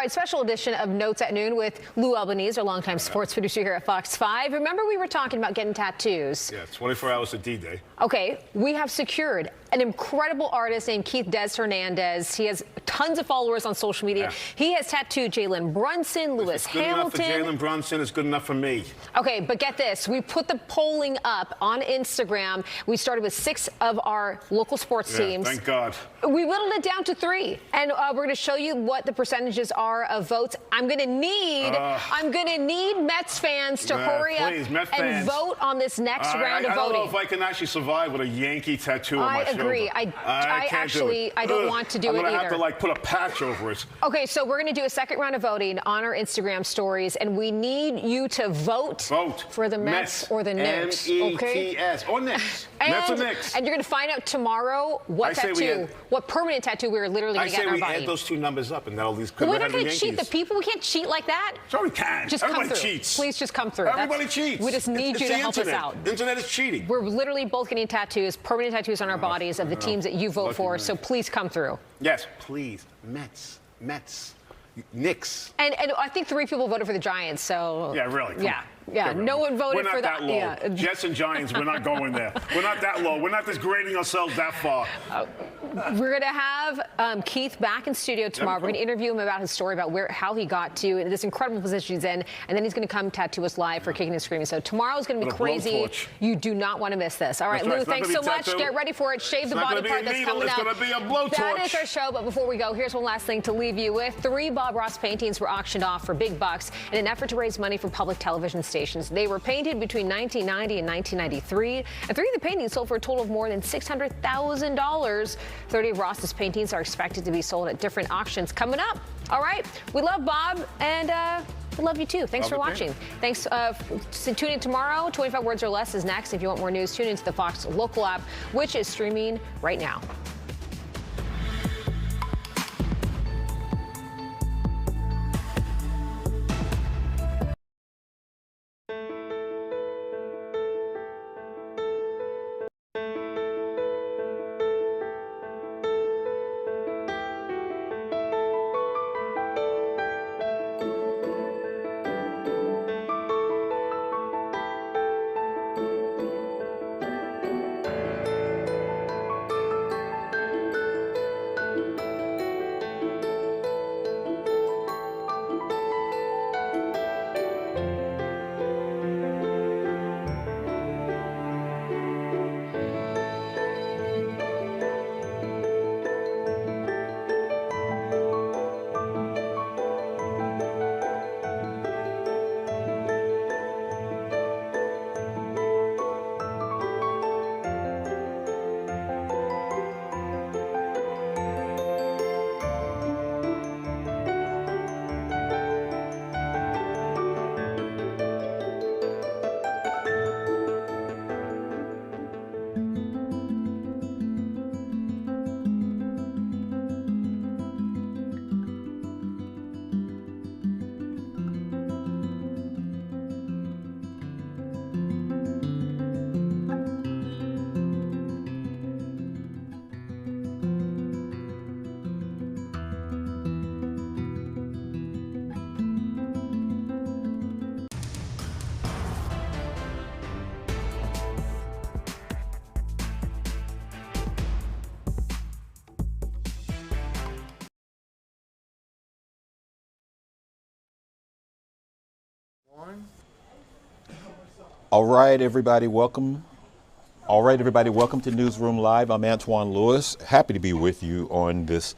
right, special edition of Notes at Noon with Lou Albanese, our longtime sports producer here at Fox 5. Remember we were talking about getting tattoos? Yeah, 24 hours to D-Day. Okay, we have secured an incredible artist named Keith Des Hernandez. He has tons of followers on social media. Yeah. He has tattooed Jalen Brunson, Lewis Good Hamilton. enough for Jalen Brunson. It's good enough for me. Okay, but get this. We put the polling up on Instagram. We started with 6 of our local sports teams. Thank God. We whittled it down to 3, and we're going to show you what the percentages are of votes. I'm going to need Mets fans to hurry up and vote on this next round of voting. I don't know if I can actually survive with a Yankee tattoo on my shoulder. I agree. I don't want to do it either. I'm going to have to like put a patch over it. Okay, so we're going to do a second round of voting on our Instagram stories, and we need you to vote for the Mets or the Knicks. M-E-T-S. Or Knicks. Mets or Knicks. And you're going to find out tomorrow what permanent tattoo we're literally going to get in our body. I say we add those 2 numbers up and that'll leave. We're not going to cheat the people. We can't cheat like that. Sure we can. Just Everybody come through. cheats. Please just come through. Everybody cheats. We just need you to help us out. The internet is cheating. We're literally both getting tattoos, permanent tattoos on our bodies of the teams that you vote for. So please come through. Yes, please. Mets. Knicks. And I think 3 people voted for the Giants, so. Yeah, really. Yeah. No one voted for that. We're not that low. Jets and Giants, we're not going there. We're not that low. We're not degrading ourselves that far. We're going to have Keith back in studio tomorrow. We're going to interview him about his story, about how he got to this incredible position he's in, and then he's going to come tattoo us live for Kicking and Screaming. So tomorrow is going to be crazy. You do not want to miss this. All right, Lou, thanks so much. Get ready for it. Shave the body part that's coming up. It's going to be a blowtorch. That is our show, but before we go, here's one last thing to leave you with. 3 Bob Ross paintings were auctioned off for big bucks in an effort to raise money for public television stations. They were painted between 1990 and 1993, and 3 of the paintings sold for a total of more than $600,000. 30 of Ross's paintings are expected to be sold at different auctions coming up. All right, we love Bob, and we love you too. Thanks for watching. Thanks. Tune in tomorrow. 25 Words or Less is next. If you want more news, tune into the Fox local app, which is streaming right now. All right, everybody, welcome. Welcome to Newsroom Live. I'm Antoine Lewis. Happy to be with you on this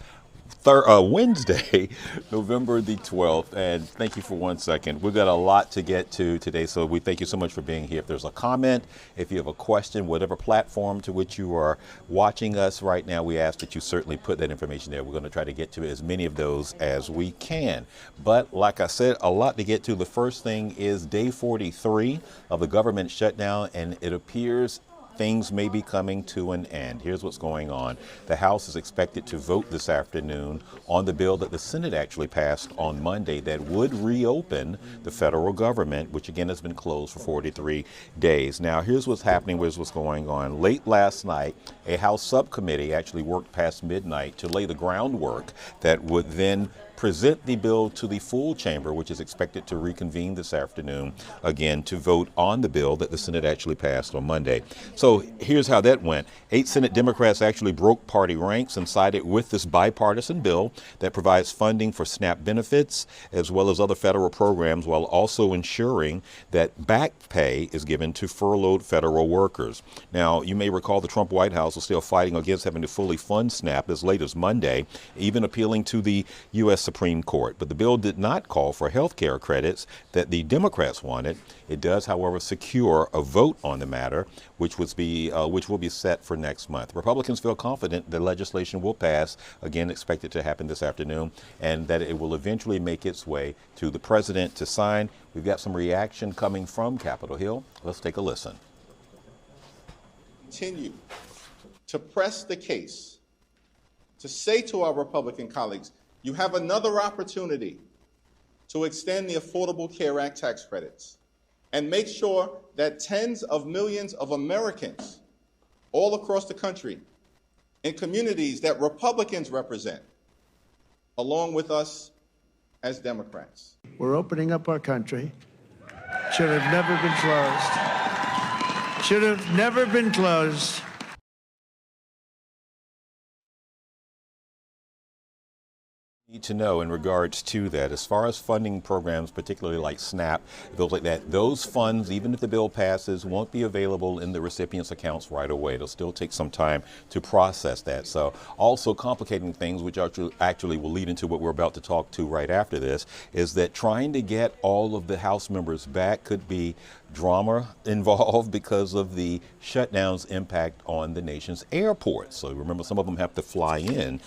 Wednesday, November the 12th. And thank you for 1 second. We've got a lot to get to today, so we thank you so much for being here. If there's a comment, if you have a question, whatever platform to which you are watching us right now, we ask that you certainly put that information there. We're going to try to get to as many of those as we can. But like I said, a lot to get to. The first thing is day 43 of the government shutdown, and it appears things may be coming to an end. Here's what's going on. The House is expected to vote this afternoon on the bill that the Senate actually passed on Monday that would reopen the federal government, which again has been closed for 43 days. Now, here's what's happening, here's what's going on. Late last night, a House subcommittee actually worked past midnight to lay the groundwork that would then present the bill to the full chamber, which is expected to reconvene this afternoon, again, to vote on the bill that the Senate actually passed on Monday. So here's how that went. 8 Senate Democrats actually broke party ranks and sided with this bipartisan bill that provides funding for SNAP benefits as well as other federal programs, while also ensuring that back pay is given to furloughed federal workers. Now, you may recall the Trump White House was still fighting against having to fully fund SNAP as late as Monday, even appealing to the U.S. Supreme Court. But the bill did not call for health care credits that the Democrats wanted. It does, however, secure a vote on the matter, which will be set for next month. Republicans feel confident the legislation will pass, again expected to happen this afternoon, and that it will eventually make its way to the president to sign. We've got some reaction coming from Capitol Hill. Let's take a listen. Continue to press the case, to say to our Republican colleagues, you have another opportunity to extend the Affordable Care Act tax credits and make sure that tens of millions of Americans all across the country in communities that Republicans represent, along with us as Democrats. We're opening up our country. Should have never been closed. Should have never been closed. Need to know in regards to that, as far as funding programs, particularly like SNAP, bills like that, those funds, even if the bill passes, won't be available in the recipient's accounts right away. It'll still take some time to process that. So also complicating things, which actually will lead into what we're about to talk to right after this, is that trying to get all of the House members back could be drama involved because of the shutdown's impact on the nation's airports. So remember, some of them have to fly in,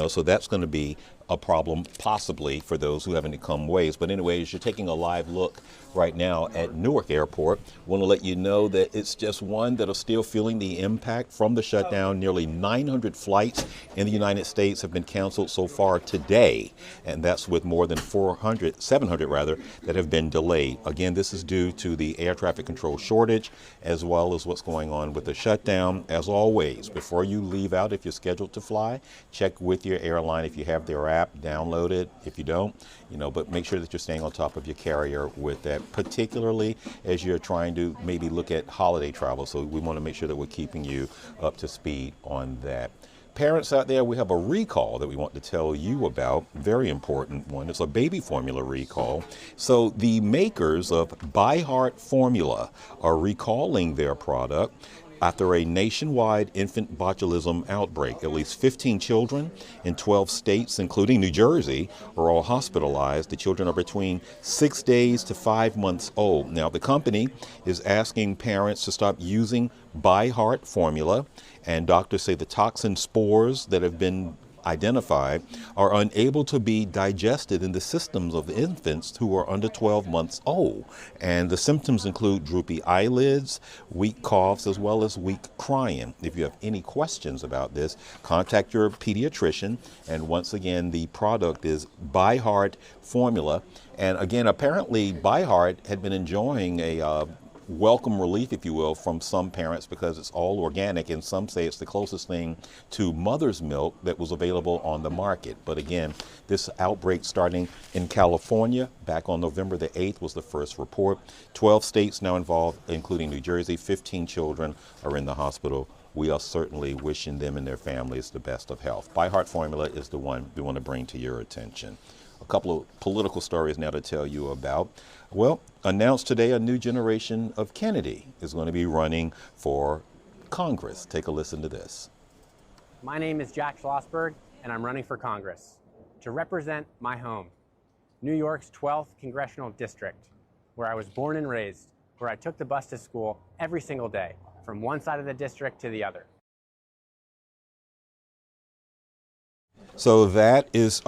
so that's going to be a problem possibly for those who haven't come ways. But anyways, you're taking a live look right now at Newark Airport. Want to let you know that it's just one that are still feeling the impact from the shutdown. Nearly 900 flights in the United States have been canceled so far today, and that's with more than 700 rather, that have been delayed. Again, this is due to the air traffic control shortage as well as what's going on with the shutdown. As always, before you leave out, if you're scheduled to fly, check with your airline if you have their app, download it. If you don't, but make sure that you're staying on top of your carrier with that, particularly as you're trying to maybe look at holiday travel. So we want to make sure that we're keeping you up to speed on that. Parents out there, we have a recall that we want to tell you about. Very important one. It's a baby formula recall. So the makers of ByHeart formula are recalling their product after a nationwide infant botulism outbreak. At least 15 children in 12 states, including New Jersey, are all hospitalized. The children are between 6 days to 5 months old. Now, the company is asking parents to stop using ByHeart formula, and doctors say the toxin spores that have been identified are unable to be digested in the systems of infants who are under 12 months old. And the symptoms include droopy eyelids, weak coughs, as well as weak crying. If you have any questions about this, contact your pediatrician. And once again, the product is ByHeart formula. And again, apparently ByHeart had been enjoying a welcome relief, if you will, from some parents because it's all organic, and some say it's the closest thing to mother's milk that was available on the market. But again, this outbreak starting in California back on November the 8th was the first report. 12 states now involved, including New Jersey. 15 children are in the hospital. We are certainly wishing them and their families the best of health. ByHeart formula is the one we want to bring to your attention. A couple of political stories now to tell you about. Well, announced today a new generation of Kennedy is going to be running for Congress. Take a listen to this. My name is Jack Schlossberg, and I'm running for Congress to represent my home, New York's 12th Congressional District, where I was born and raised, where I took the bus to school every single day, from one side of the district to the other. So that is,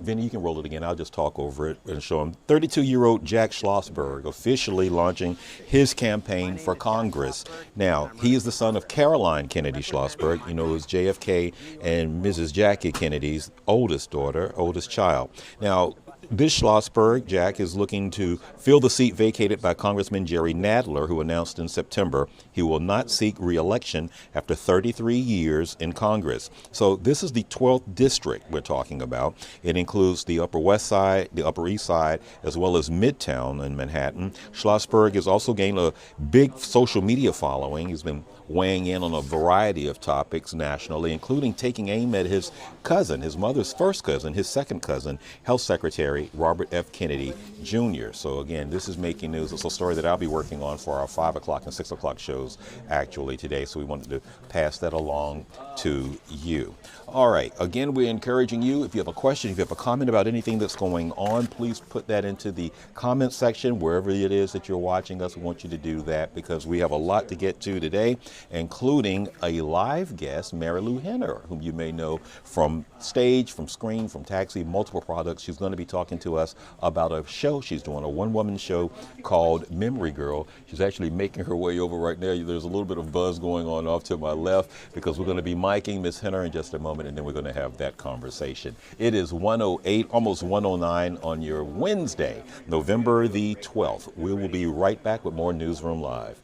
Vinny, you can roll it again. I'll just talk over it and show him. 32-year-old Jack Schlossberg officially launching his campaign for Congress. Now, he is the son of Caroline Kennedy Schlossberg, who's JFK and Mrs. Jackie Kennedy's oldest daughter, oldest child. Now, This Schlossberg, Jack, is looking to fill the seat vacated by Congressman Jerry Nadler, who announced in September he will not seek re-election after 33 years in Congress. So this is the 12th district we're talking about. It includes the Upper West Side, the Upper East Side, as well as Midtown in Manhattan. Schlossberg has also gained a big social media following. He's been weighing in on a variety of topics nationally, including taking aim at his cousin, his mother's first cousin, his second cousin, Health Secretary Robert F. Kennedy Jr. So again, this is making news. It's a story that I'll be working on for our 5 o'clock and 6 o'clock shows actually today. So we wanted to pass that along to you. All right. Again, we're encouraging you, if you have a question, if you have a comment about anything that's going on, please put that into the comment section wherever it is that you're watching us. We want you to do that because we have a lot to get to today, including a live guest, Mary Lou Henner, whom you may know from stage, from screen, from Taxi, multiple products. She's going to be talking to us about a show she's doing, a one-woman show called Memory Girl. She's actually making her way over right now. There's a little bit of buzz going on off to my left because we're going to be miking Miss Henner in just a moment, and then we're going to have that conversation. It is 1:08, almost 1:09 on your Wednesday, November the 12th. We will be right back with more Newsroom Live.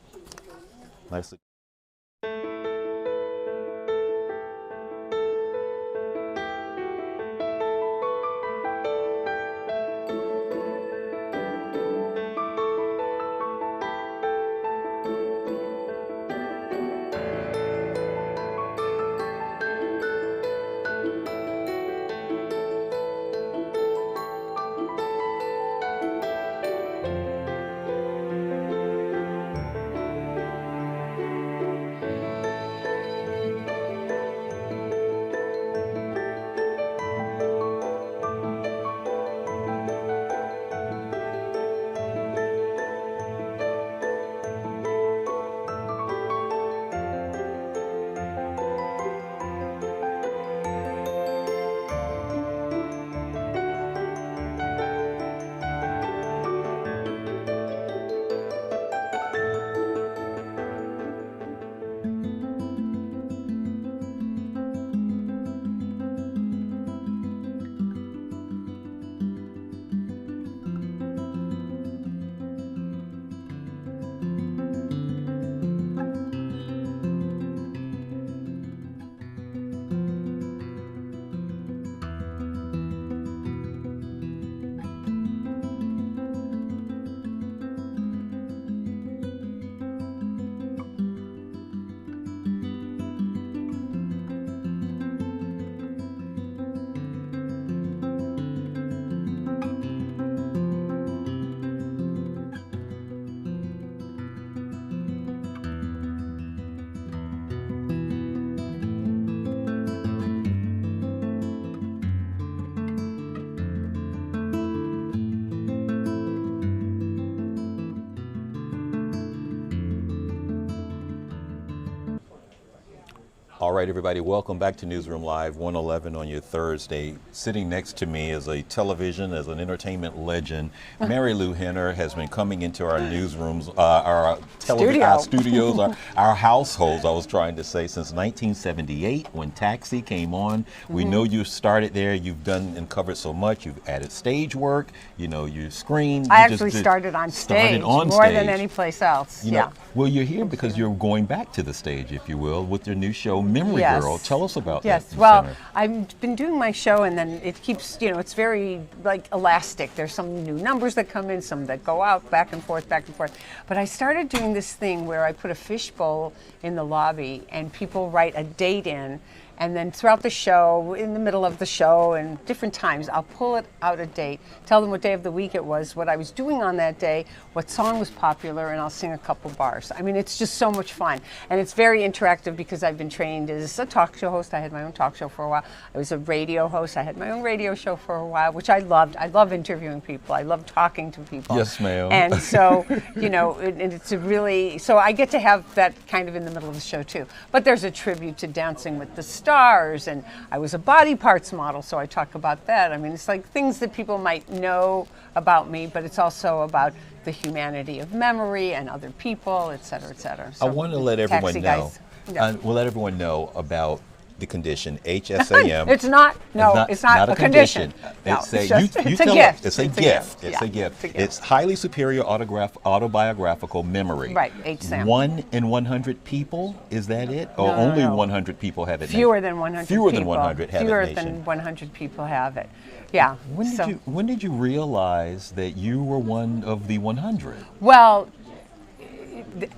Nicely. All right, everybody, welcome back to Newsroom Live 111 on your Thursday. Sitting next to me is a television, as an entertainment legend. Mary Lou Henner has been coming into our newsrooms, our studios, our households, I was trying to say, since 1978 when Taxi came on. We know you started there. You've done and covered so much. You've added stage work, you know, you screened. I actually started on stage more than any place else. You know, well, you're here because you're going back to the stage, if you will, with your new show, Memory Girl. Tell us about that. Yes, well, I've been doing my show, and then it keeps, you know, it's very like elastic. There's some new numbers that come in, some that go out, back and forth, back and forth. But I started doing this thing where I put a fishbowl in the lobby, and people write a date in, and then throughout the show, in the middle of the show, and different times, I'll pull it out a date, tell them what day of the week it was, what I was doing on that day, what song was popular, and I'll sing a couple bars. I mean, it's just so much fun. And it's very interactive because I've been trained as a talk show host. I had my own talk show for a while. I was a radio host. I had my own radio show for a while, which I loved. I love interviewing people. I love talking to people. Yes, ma'am. And so, you know, it's a really, so I get to have that kind of in the middle of the show too. But there's a tribute to Dancing with the Stars, and I was a body parts model, so I talk about that. I mean, it's like things that people might know about me, but it's also about the humanity of memory and other people, et cetera, et cetera. So I want to let everyone know. We'll let everyone know about the condition HSAM. It's not. No, it's not a condition. No, It's it's a, just- you it's a tell gift. us. It's a It's a gift. gift. It's a Yeah, gift. it's a gift. It's highly superior autobiographical memory. Right, HSAM. 1 in 100 people. Is that it? Or No, only no. 100 people have it? Fewer than 100 Fewer people. than 100 have Fewer it. than 100 people have it. Yeah. When did you realize that you were one of the 100? Well,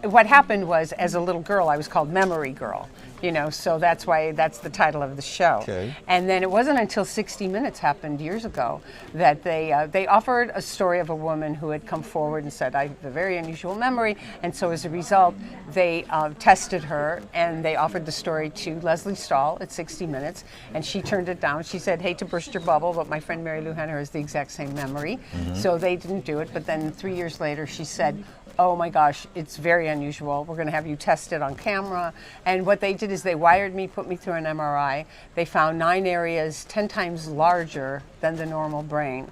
what happened was, as a little girl, I was called Memory Girl. You know, so that's why that's the title of the show. Okay. And then it wasn't until 60 Minutes happened years ago that they offered a story of a woman who had come forward and said, I have a very unusual memory. And so as a result, they tested her and they offered the story to Leslie Stahl at 60 Minutes. And she turned it down. She said, hate to burst your bubble, but my friend Mary Lou Henner has the exact same memory. Mm-hmm. So they didn't do it. But then 3 years later, she said, oh my gosh, it's very unusual. We're going to have you tested on camera. And what they did is they wired me, put me through an MRI. They found 9 areas 10 times larger than the normal brain.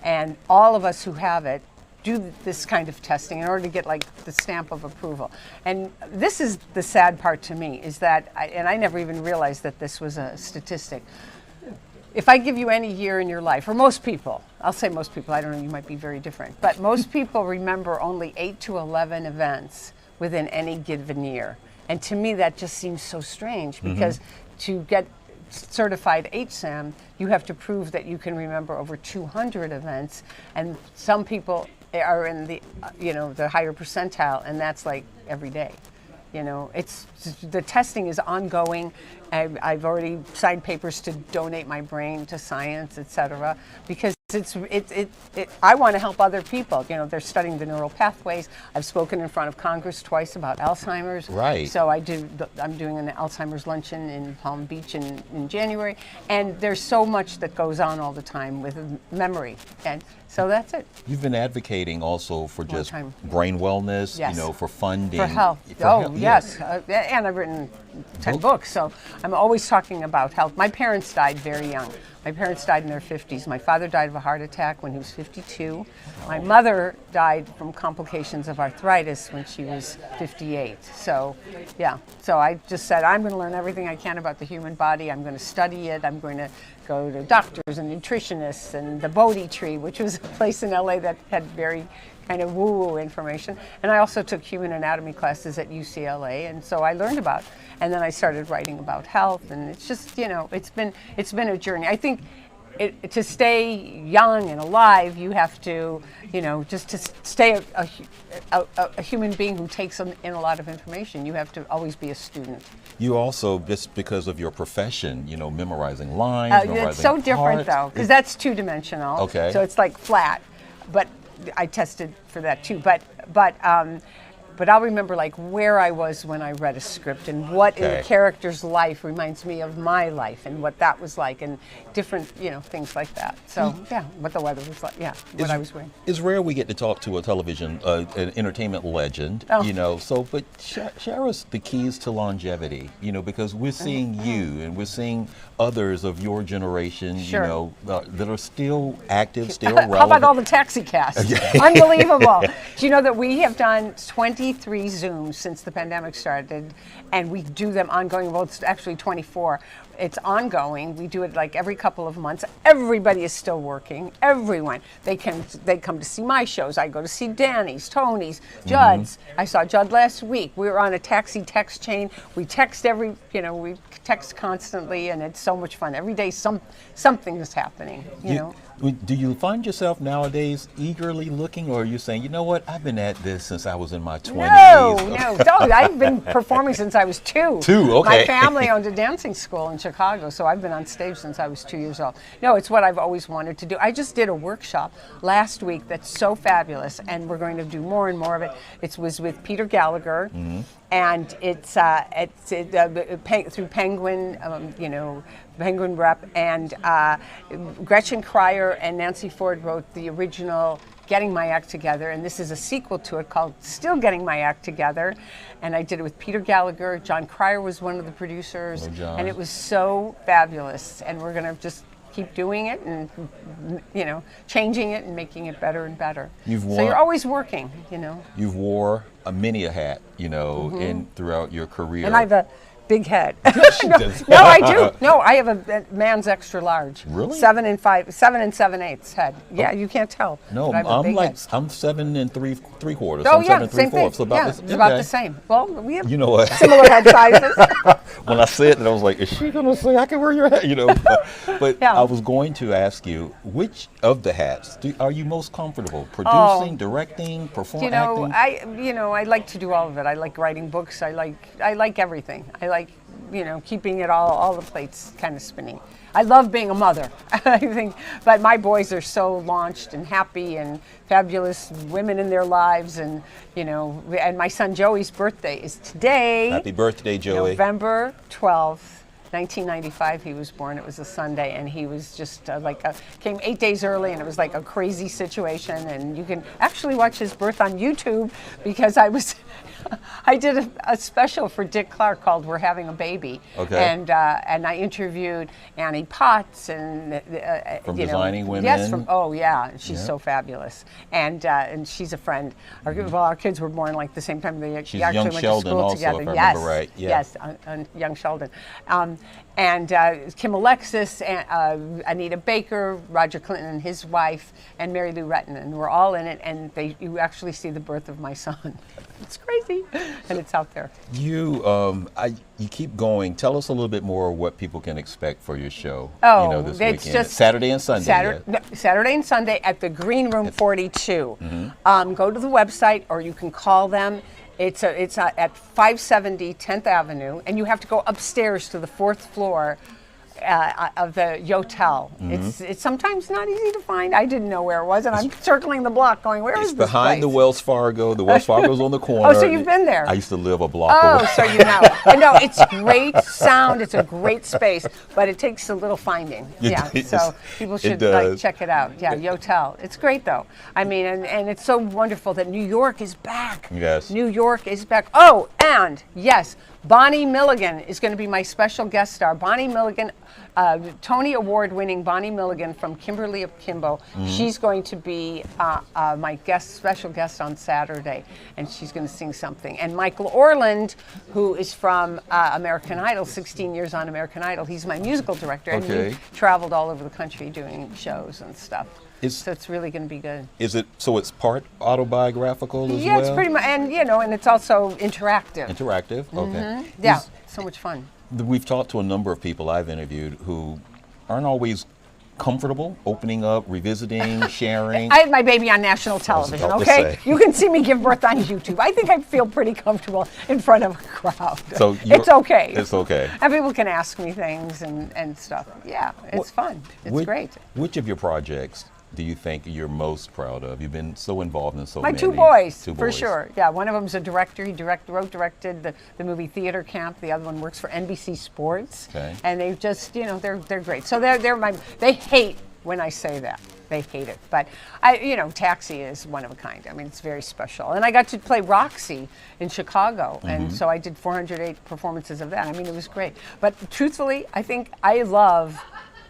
And all of us who have it do this kind of testing in order to get like the stamp of approval. And this is the sad part to me, is that, I never even realized that this was a statistic. If I give you any year in your life, or most people, I'll say most people, I don't know, you might be very different, but most people remember only 8 to 11 events within any given year. And to me, that just seems so strange, because to get certified HSAM, you have to prove that you can remember over 200 events, and some people are in the, the higher percentile, and that's like every day. You know, the testing is ongoing. I've already signed papers to donate my brain to science, et cetera, because I want to help other people. You know, they're studying the neural pathways. I've spoken in front of Congress twice about Alzheimer's. Right. So I'm doing an Alzheimer's luncheon in Palm Beach in January, and there's so much that goes on all the time with memory, and so that's it. You've been advocating also for just time. brain wellness, Yes. for funding. For health. Yes. And I've written 10 books, so I'm always talking about health. My parents died very young. My parents died in their 50s. My father died of a heart attack when he was 52. My mother died from complications of arthritis when she was 58. So, yeah. So I just said, I'm going to learn everything I can about the human body. I'm going to study it. I'm going to go to doctors and nutritionists and the Bodhi Tree, which was a place in LA that had very kind of woo-woo information. And I also took human anatomy classes at UCLA, and so I learned about, and then I started writing about health, and it's just, it's been a journey. I think to stay young and alive, you have to, just to stay a human being who takes in a lot of information, you have to always be a student. You also, just because of your profession, memorizing lines, memorizing it's so different, parts. though, because that's two-dimensional. Okay. So it's like flat, but I tested for that too. But I'll remember like where I was when I read a script, and what in the character's life reminds me of my life, and what that was like, and different, things like that. So yeah, what the weather was like, what I was wearing. It's rare we get to talk to a television, an entertainment legend, so, but share us the keys to longevity, because we're seeing you, and we're seeing others of your generation, that are still active, still relevant. How about all the taxi cast? Unbelievable. Do you know that we have done 23 Zooms since the pandemic started, and we do them ongoing. Well, it's actually 24. It's ongoing. We do it like every couple of months. Everybody is still working. Everyone. They come to see my shows. I go to see Danny's, Tony's, Judd's. I saw Judd last week. We were on a taxi text chain. We text we text constantly, and it's so much fun. Every day something is happening, you know. Do you find yourself nowadays eagerly looking, or are you saying, you know what, I've been at this since I was in my 20s? No, I've been performing since I was 2. 2, okay. My family owned a dancing school in Chicago, so I've been on stage since I was 2 years old. No, it's what I've always wanted to do. I just did a workshop last week that's so fabulous, and we're going to do more and more of it. It was with Peter Gallagher, and it's through Penguin, Penguin Rep, and Gretchen Cryer and Nancy Ford wrote the original Getting My Act Together, and this is a sequel to it called Still Getting My Act Together, and I did it with Peter Gallagher. John Cryer was one of the producers, and it was so fabulous, and we're going to just keep doing it and, changing it and making it better and better. So you're always working, You've wore many a hat, in throughout your career. And I have a big head. She no, does. no, I do. No, I have a man's extra large. Really? 7 and 7/8 head. Yeah, you can't tell. No, but I have a big head. I'm 7 3/4. Oh I'm yeah, 7 same thing. 3/4. So Yeah, it's it's about okay. the same. Well, we have You know what? similar head sizes. When I said that, I was like, is she going to say I can wear your hat? You know, but Yeah. I was going to ask you, which of the hats are you most comfortable? Producing, directing, performing, acting? I like to do all of it. I like writing books. I like everything. I like, keeping it all the plates kind of spinning. I love being a mother, I think, but my boys are so launched and happy and fabulous women in their lives, and and my son Joey's birthday is today. Happy birthday, Joey. November 12th. 1995 he was born. It was a Sunday, and he was just came 8 days early, and it was like a crazy situation. And you can actually watch his birth on YouTube, because I did a special for Dick Clark called "We're Having a Baby," okay. and I interviewed Annie Potts and from Designing Women. Yes, she's so fabulous, and she's a friend. Our kids were born like the same time. She's actually young went Sheldon to school also, together. if I Yes, remember right. Yeah. yes, young Sheldon. And Kim Alexis, Anita Baker, Roger Clinton and his wife, and Mary Lou Retton, and we're all in it. And you actually see the birth of my son. It's crazy, and it's out there. You keep going. Tell us a little bit more what people can expect for your show. This it's weekend. just Saturday and Sunday. Saturday and Sunday at the Green Room 42. Mm-hmm. Go to the website, or you can call them. It's at 570 10th Avenue, and you have to go upstairs to the 4th floor of the Yotel. Mm-hmm. It's sometimes not easy to find. I didn't know where it was, and I'm circling the block going, where is It's this behind place? the Wells Fargo. The Wells Fargo's on the corner. Oh, so you've been there? I used to live a block away. Oh, so you know. No, it's great sound. It's a great space, but it takes a little finding. So people should check it out. Yeah, Yotel. It's great, though. I mean, and it's so wonderful that New York is back. Yes. New York is back. Oh, and yes, Bonnie Milligan is going to be my special guest star. Bonnie Milligan, Tony Award-winning Bonnie Milligan from Kimberly of Kimbo. Mm-hmm. She's going to be my special guest on Saturday, and she's going to sing something. And Michael Orland, who is from American Idol, 16 years on American Idol, he's my musical director, and he traveled all over the country doing shows and stuff. So it's really going to be good. It's part autobiographical as well? Yeah, it's pretty much, and it's also interactive. Interactive, okay. Mm-hmm. Yeah, so much fun. We've talked to a number of people I've interviewed who aren't always comfortable opening up, revisiting, sharing. I had my baby on national television, okay? You can see me give birth on YouTube. I think I feel pretty comfortable in front of a crowd. So it's okay. It's okay. And people can ask me things and stuff. Yeah, it's fun. It's great. Which of your projects do you think you're most proud of? You've been so involved in so many. My two boys, for sure. Yeah, one of them's a director. He directed the movie Theater Camp. The other one works for NBC Sports. Okay. And they've just, they're great. So they hate when I say that. They hate it. But Taxi is one of a kind. I mean, it's very special. And I got to play Roxy in Chicago. Mm-hmm. And so I did 408 performances of that. I mean, it was great. But truthfully, I think I love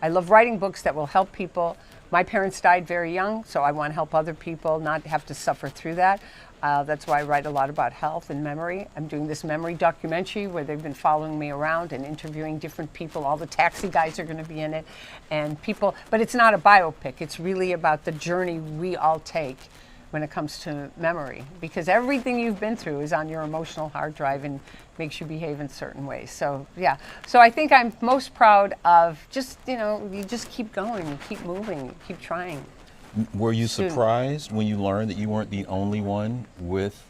writing books that will help people. My parents died very young, so I want to help other people not have to suffer through that. That's why I write a lot about health and memory. I'm doing this memory documentary where they've been following me around and interviewing different people. All the taxi guys are going to be in it, but it's not a biopic. It's really about the journey we all take when it comes to memory, because everything you've been through is on your emotional hard drive and makes you behave in certain ways. So yeah, so I think I'm most proud of just, you just keep going, you keep moving, you keep trying. Were you surprised when you learned that you weren't the only one with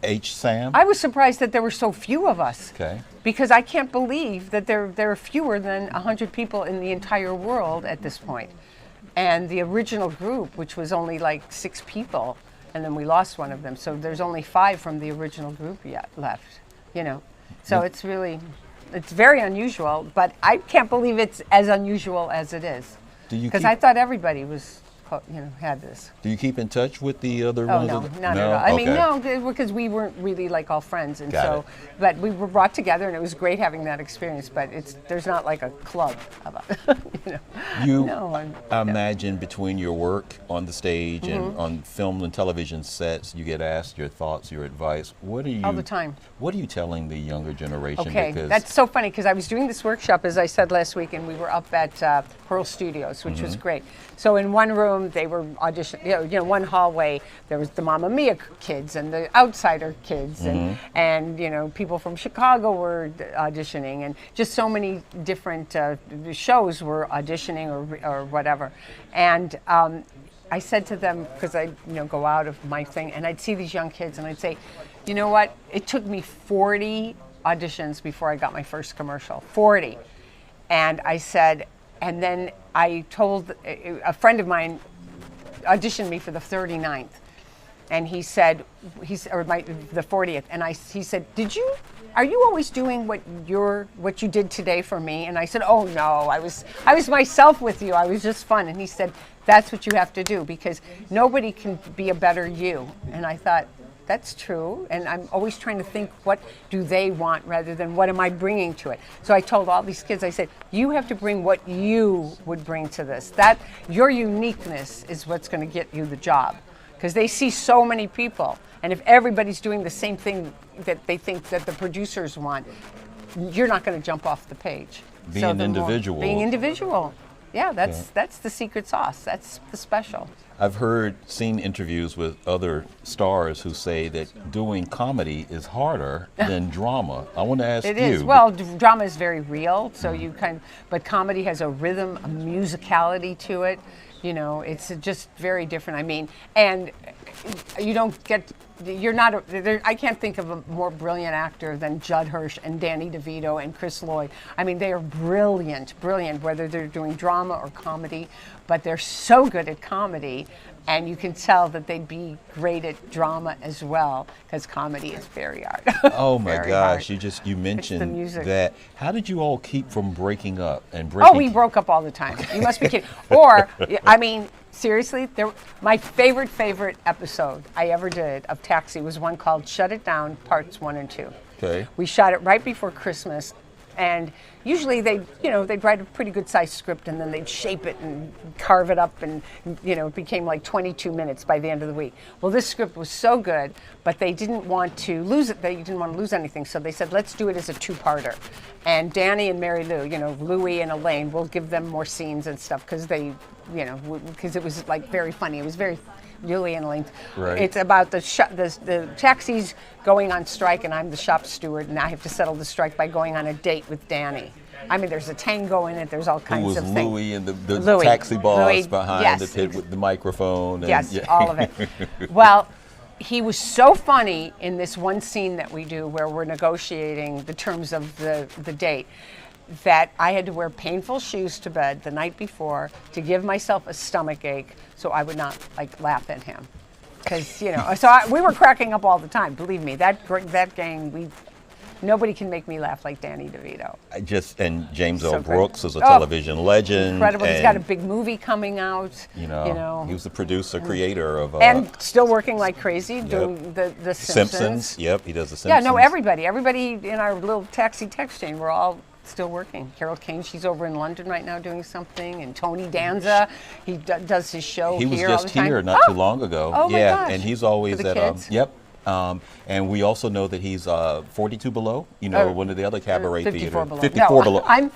HSAM? I was surprised that there were so few of us. Okay. Because I can't believe that there are fewer than 100 people in the entire world at this point. And the original group, which was only like 6 people, and then we lost one of them. So there's only 5 from the original group left, So it's very unusual, but I can't believe it's as unusual as it is. Because I thought everybody was had this. Do you keep in touch with the other Oh, ones? no, not at all. I mean, Okay. no, because we weren't really like all friends. And Got so, it. but we were brought together and it was great having that experience, but there's not like a club about it. You No, imagine between your work on the stage and Mhm. on film and television sets, you get asked your thoughts, your advice. What are you all the time. What are you telling the younger generation? Okay, Because that's so funny because I was doing this workshop, as I said last week, and we were up at Pearl Studios, which was Mhm. great. So in one room, they were auditioning, one hallway, there was the Mamma Mia kids and the Outsider kids, and people from Chicago were auditioning, and just so many different shows were auditioning or whatever. And I said to them, because I go out of my thing, and I'd see these young kids, and I'd say, you know what? It took me 40 auditions before I got my first commercial. 40. And I said, and then I told a friend of mine auditioned me for the 39th. And he said, the 40th. And he said, are you always doing what you did today for me? And I said, oh no, I was myself with you. I was just fun. And he said, that's what you have to do because nobody can be a better you. And I thought, that's true. And I'm always trying to think, what do they want rather than what am I bringing to it? So I told all these kids, I said, you have to bring what you would bring to this. That your uniqueness is what's going to get you the job. Because they see so many people. And if everybody's doing the same thing that they think that the producers want, you're not going to jump off the page. Being individual. Being individual. Yeah, that's the secret sauce. That's the special. I've seen interviews with other stars who say that doing comedy is harder than drama. I want to ask you. It is. Well, drama is very real, so but comedy has a rhythm, a musicality to it. It's just very different. I mean, and you don't get, I can't think of a more brilliant actor than Judd Hirsch and Danny DeVito and Chris Lloyd. I mean, they are brilliant, whether they're doing drama or comedy, but they're so good at comedy, and you can tell that they'd be great at drama as well, because comedy is very hard. Oh my gosh, hard. you mentioned music. that. How did you all keep from breaking up and Oh, we broke up all the time. You must be kidding. Or, I mean, seriously, my favorite episode I ever did of Taxi was one called Shut It Down, Parts 1 and 2. Okay. We shot it right before Christmas, and usually they'd write a pretty good sized script and then they'd shape it and carve it up, and it became like 22 minutes by the end of the week. Well, this script was so good, but they didn't want to lose it. They didn't want to lose anything, so they said, let's do it as a two-parter. And Danny and Mary Lou, Louie and Elaine, we'll give them more scenes and stuff because because it was like very funny. It was very Julie and Elaine. Right. It's about the taxis going on strike, and I'm the shop steward, and I have to settle the strike by going on a date with Danny. I mean, there's a tango in it. There's all kinds of things. Who was Louie and the Louie. taxi boss Louie, behind yes. the pit with the microphone? Yes, all of it. Well, he was so funny in this one scene that we do where we're negotiating the terms of the date that I had to wear painful shoes to bed the night before to give myself a stomach ache so I would not laugh at him. Because, we were cracking up all the time. Believe me, that gang, nobody can make me laugh like Danny DeVito. And James L. So great. Brooks is a television legend. Incredible. He's got a big movie coming out. He was the producer, creator of. And still working like crazy, doing the Simpsons. Yep, he does the Simpsons. Yeah, no, everybody in our little taxi text chain, we're all still working. Carol Kane, she's over in London right now doing something, and Tony Danza, he does his show he here was all just the time. here not too long ago. Oh my gosh. And he's always For the at kids? yep. And we also know that he's 42 Below, one of the other cabaret 54 theaters. Below. 54 no, Below. I'm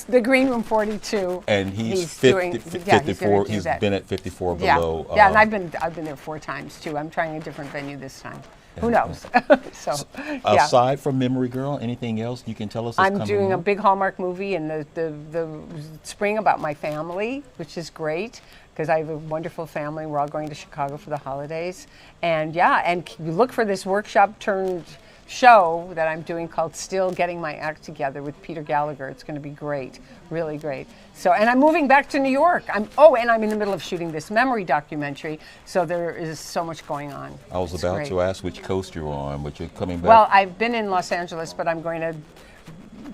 the Green Room 42. And he's 54. He's been at 54 Below. Yeah, and I've been there 4 times too. I'm trying a different venue this time. Who knows? Aside from Memory Girl, anything else you can tell us? I'm doing a big Hallmark movie in the spring about my family, which is great because I have a wonderful family. We're all going to Chicago for the holidays, and you look for this workshop turned show that I'm doing called Still Getting My Act Together with Peter Gallagher. It's going to be great, really great. So, and I'm moving back to New York. And I'm in the middle of shooting this memory documentary, so there is so much going on. I was about to ask which coast you're on, but you're coming back. Well, I've been in Los Angeles, but I'm going to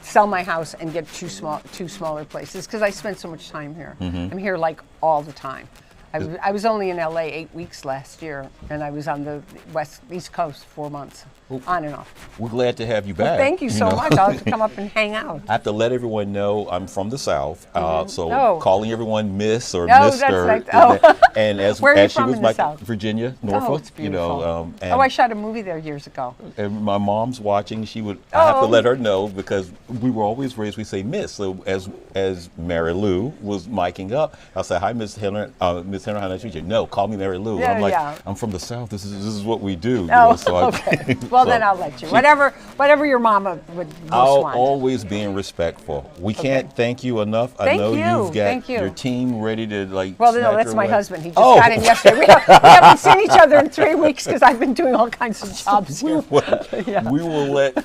sell my house and get two smaller places because I spend so much time here. I'm here all the time. I was only in LA 8 weeks last year, and I was on the East Coast 4 months, on and off. We're glad to have you back. Well, thank you so much. I'll have to come up and hang out. I have to let everyone know I'm from the South, so Oh. calling everyone Miss or No, Mister. that's like, and as Where are you she from was in the my South? Virginia, Norfolk. Oh, it's beautiful. And, I shot a movie there years ago. and my mom's watching. She would. I have to Oh. let her know because we were always raised. We say Miss. So as Mary Lou was miking up, I'll say, "Hi, Miss Henner. Miss Henner, how nice to meet you." No, call me Mary Lou. Yeah, I'm like, yeah. I'm from the South. This is what we do. Oh, so okay. Well, then I'll let you. Whatever your mama would most I'll want. always being respectful. We can't thank you enough. I Thank know you. you've got Thank you. your team ready to Well, snatch no, that's your my way. husband. He just got in yesterday. We haven't seen each other in 3 weeks because I've been doing all kinds of jobs here. We will let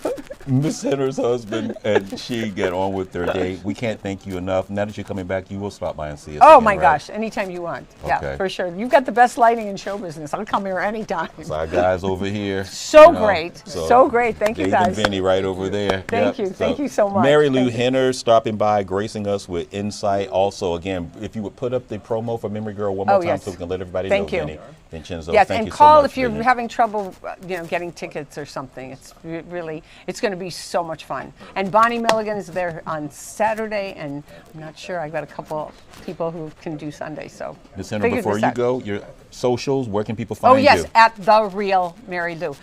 Miss Henner's husband and she get on with their day. We can't thank you enough. Now that you're coming back, you will stop by and see us. Oh again, my right? gosh, anytime you want. Yeah, Okay. for sure. You've got the best lighting in show business. I'll come here anytime. So our guys over here. So great. So great. Thank you, Dave guys. and Vinny right over there. Thank you. Thank you so much. Mary Lou Thank you. Henner stopping by, gracing us with insight. Also, again, if you would put up the promo for Memory Girl one more time yes. so we can let everybody Thank know, you. Vinny Vincenzo. Yes, thank and you so call much, if you're Vinny. having trouble, getting tickets or something. It's really, it's going to be so much fun. And Bonnie Milligan is there on Saturday, and I'm not sure. I've got a couple people who can do Sunday. So, Ms. Henner, figure before this you out. go, your socials, where can people find you? Oh yes, at The Real Mary Lou.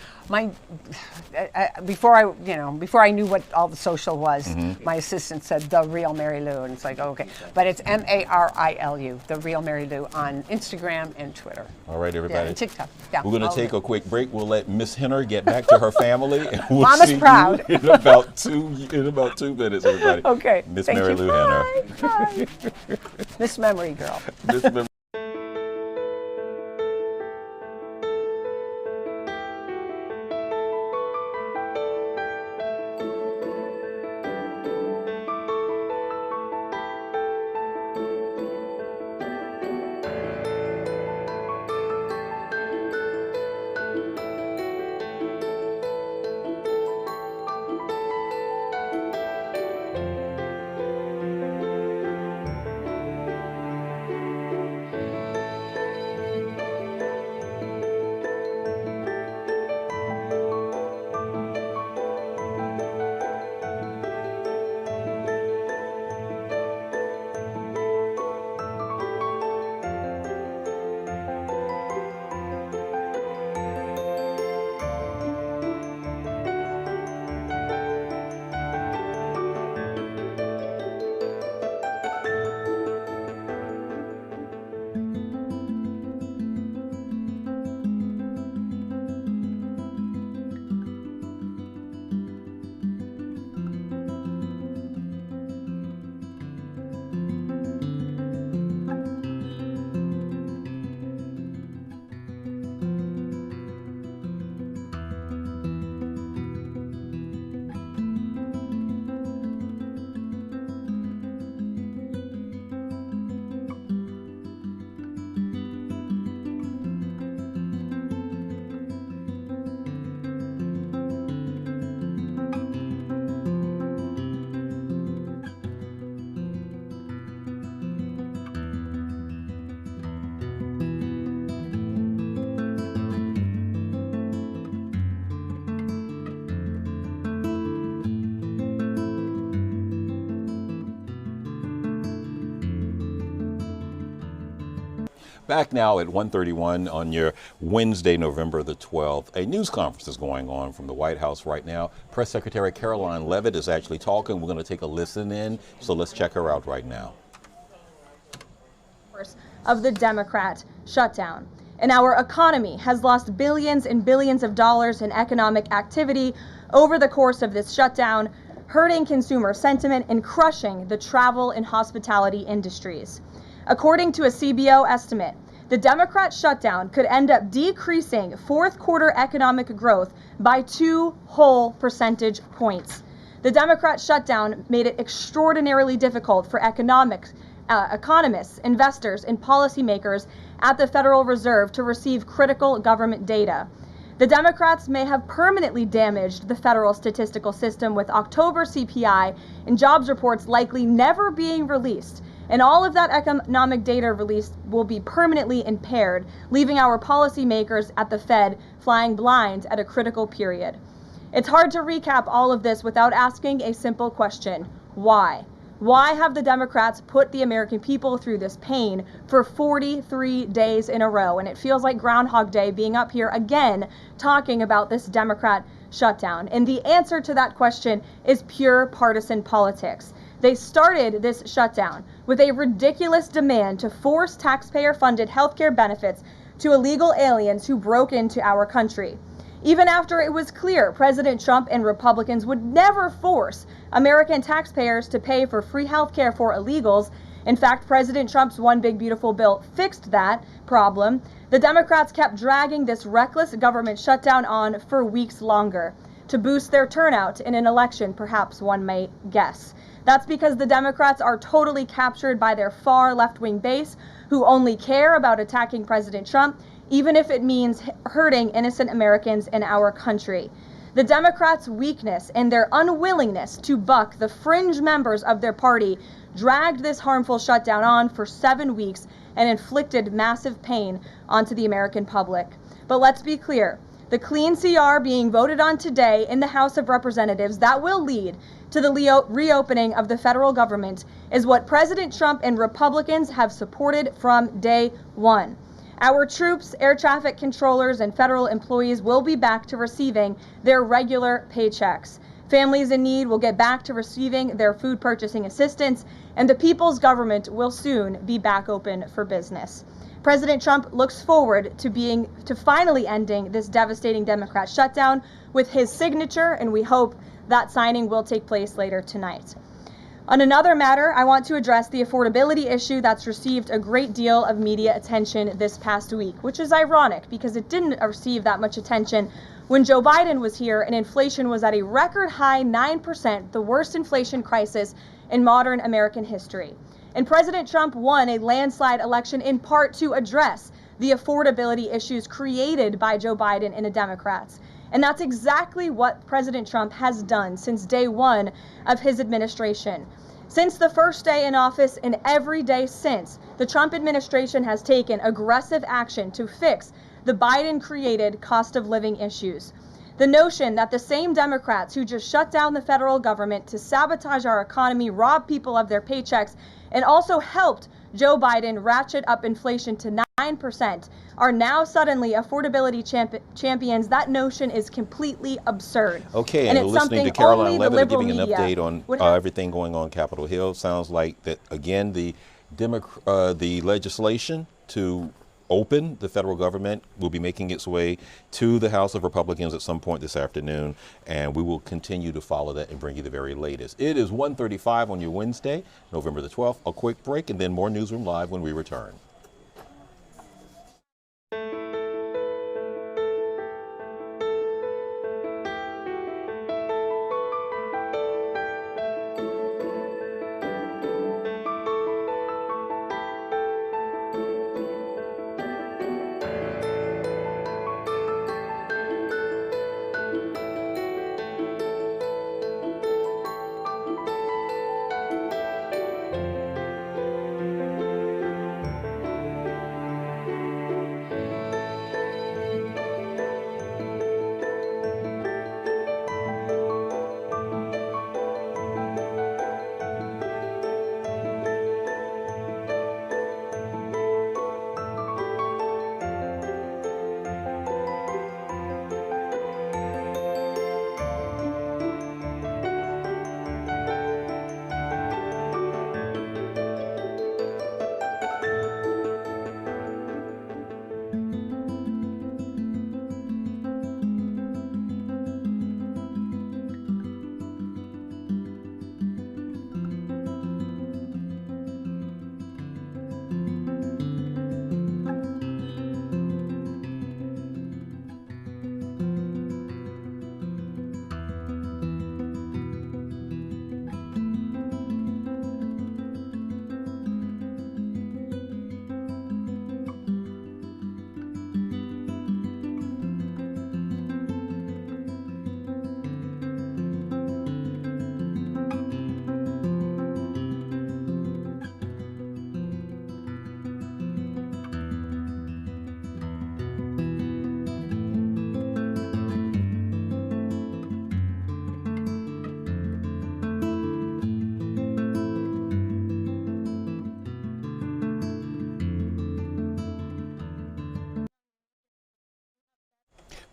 Before I knew what all the social was, my assistant said The Real Mary Lou, and it's like, okay. But it's MARILU, The Real Mary Lou, on Instagram and Twitter. All right, everybody. Yeah, and TikTok. Yeah, We're going all to take of a quick break. We'll let Miss Henner get back to her family. And we'll Mama's see proud. You in about 2 minutes, everybody. Okay. Miss Thank Mary you. Lou Henner. Bye. Miss Memory Girl. Miss Mem- Back now at 1:31 on your Wednesday, November the 12th. A news conference is going on from the White House right now. Press Secretary Caroline Leavitt is actually talking. We're going to take a listen in, so let's check her out right now. Of the Democrat shutdown. And our economy has lost billions and billions of dollars in economic activity over the course of this shutdown, hurting consumer sentiment and crushing the travel and hospitality industries. According to a CBO estimate, the Democrat shutdown could end up decreasing fourth quarter economic growth by 2 whole percentage points. The Democrat shutdown made it extraordinarily difficult for economists, investors, and policymakers at the Federal Reserve to receive critical government data. The Democrats may have permanently damaged the federal statistical system, with October CPI and jobs reports likely never being released, And all of that economic data released will be permanently impaired, leaving our policymakers at the Fed flying blind at a critical period. It's hard to recap all of this without asking a simple question: why? Why have the Democrats put the American people through this pain for 43 days in a row? And it feels like Groundhog Day being up here again talking about this Democrat shutdown. And the answer to that question is pure partisan politics. They started this shutdown with a ridiculous demand to force taxpayer-funded healthcare benefits to illegal aliens who broke into our country. Even after it was clear President Trump and Republicans would never force American taxpayers to pay for free health care for illegals. In fact, President Trump's One Big Beautiful Bill fixed that problem. The Democrats kept dragging this reckless government shutdown on for weeks longer to boost their turnout in an election, perhaps one might guess. That's because the Democrats are totally captured by their far left-wing base, who only care about attacking President Trump, even if it means hurting innocent Americans in our country. The Democrats' weakness and their unwillingness to buck the fringe members of their party dragged this harmful shutdown on for 7 weeks and inflicted massive pain onto the American public. But let's be clear, the clean CR being voted on today in the House of Representatives that will lead to the reopening of the federal government is what President Trump and Republicans have supported from day one. Our troops, air traffic controllers, and federal employees will be back to receiving their regular paychecks. Families in need will get back to receiving their food purchasing assistance, and the people's government will soon be back open for business. President Trump looks forward to finally ending this devastating Democrat shutdown with his signature, and we hope that signing will take place later tonight. On another matter, I want to address the affordability issue that's received a great deal of media attention this past week, which is ironic because it didn't receive that much attention when Joe Biden was here and inflation was at a record high 9%, the worst inflation crisis in modern American history. And President Trump won a landslide election in part to address the affordability issues created by Joe Biden and the Democrats. And that's exactly what President Trump has done since day one of his administration. Since the first day in office and every day since, the Trump administration has taken aggressive action to fix the Biden-created cost of living issues. The notion that the same Democrats who just shut down the federal government to sabotage our economy, rob people of their paychecks, and also helped Joe Biden ratchet up inflation to 9% are now suddenly affordability champions. That notion is completely absurd. Okay, and it's you're listening to something Caroline only the Levitt liberal giving an media update on would have. everything going on Capitol Hill. Sounds like that, again, the legislation to open the federal government will be making its way to the House of Republicans at some point this afternoon, and we will continue to follow that and bring you the very latest. It is 1:35 on your Wednesday, November the 12th. A quick break and then more Newsroom Live when we return.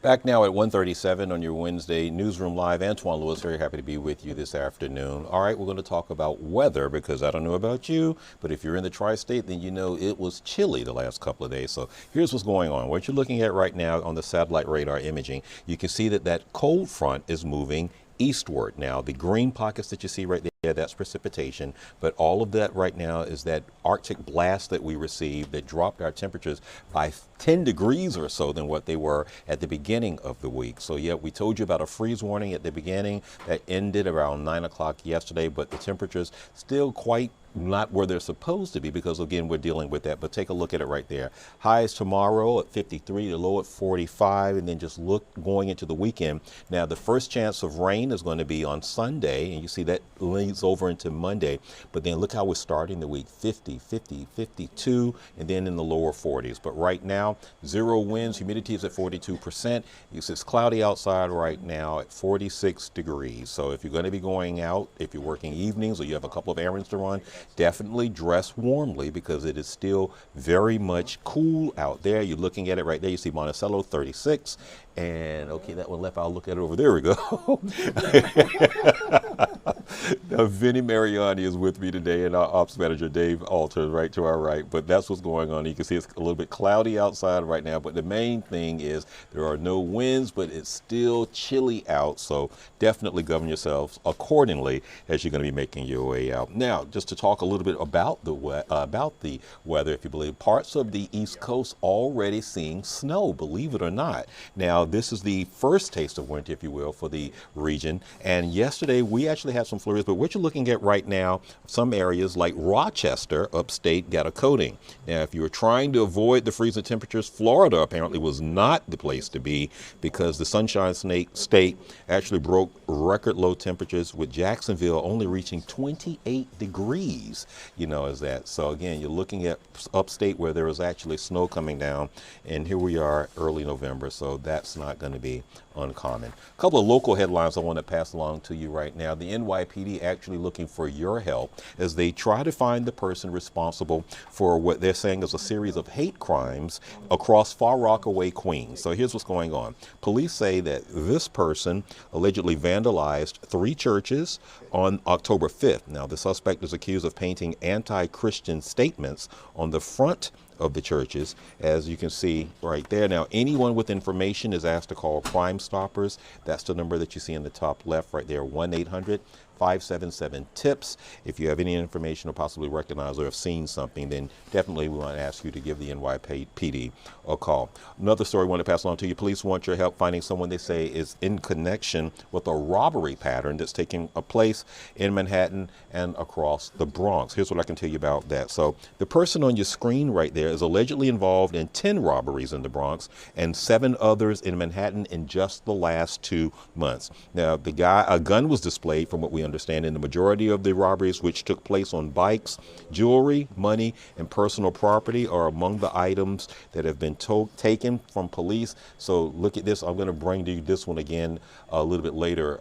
Back now at 1:37 on your Wednesday Newsroom Live. Antoine Lewis, very happy to be with you this afternoon. All right, we're going to talk about weather because I don't know about you, but if you're in the tri-state, then you know it was chilly the last couple of days. So here's what's going on. What you're looking at right now on the satellite radar imaging, you can see that that cold front is moving eastward. Now, the green pockets that you see right there, that's precipitation, but all of that right now is that Arctic blast that we received that dropped our temperatures by 10 degrees or so than what they were at the beginning of the week. So yeah, we told you about a freeze warning at the beginning that ended around 9 o'clock yesterday, but the temperatures still quite not where they're supposed to be because, again, we're dealing with that. But take a look at it right there. Highs tomorrow at 53, the low at 45, and then just look going into the weekend. Now, the first chance of rain is going to be on Sunday, and you see that leads over into Monday. But then look how we're starting the week, 50, 50, 52, and then in the lower 40s. But right now, zero winds, humidity is at 42%. It's cloudy outside right now at 46 degrees. So if you're going to be going out, if you're working evenings or you have a couple of errands to run, definitely dress warmly because it is still very much cool out there. You're looking at it right there. You see Monticello 36. And okay, that one left. I'll look at it over there. We go. Now, Vinnie Mariani is with me today, and our ops manager Dave Alter right to our right. But that's what's going on. You can see it's a little bit cloudy outside right now. But the main thing is there are no winds, but it's still chilly out. So definitely govern yourselves accordingly as you're going to be making your way out. Now, just to talk a little bit about the weather, if you believe, parts of the East Coast already seeing snow. Believe it or not. Now, this is the first taste of winter, if you will, for the region. And yesterday, we actually had some flurries, but what you're looking at right now, some areas like Rochester, upstate, got a coating. Now, if you were trying to avoid the freezing temperatures, Florida apparently was not the place to be because the Sunshine State actually broke record low temperatures with Jacksonville only reaching 28 degrees, as that. So again, you're looking at upstate where there was actually snow coming down, and here we are early November, so that's not going to be uncommon. A couple of local headlines I want to pass along to you right now. The NYPD actually looking for your help as they try to find the person responsible for what they're saying is a series of hate crimes across Far Rockaway, Queens. So here's what's going on. Police say that this person allegedly vandalized 3 churches on October 5th. Now, the suspect is accused of painting anti-Christian statements on the front of the churches, as you can see right there. Now, anyone with information is asked to call Crime Stoppers. That's the number that you see in the top left right there, 1-800-577-TIPS. If you have any information or possibly recognize or have seen something, then definitely we want to ask you to give the NYPD a call. Another story I want to pass along to you. Police want your help finding someone they say is in connection with a robbery pattern that's taking place in Manhattan and across the Bronx. Here's what I can tell you about that. So the person on your screen right there is allegedly involved in 10 robberies in the Bronx and 7 others in Manhattan in just the last 2 months. Now, a gun was displayed from what we understand in the majority of the robberies, which took place on bikes. Jewelry, money, and personal property are among the items that have been taken from police. So look at this. I'm going to bring you this one again a little bit later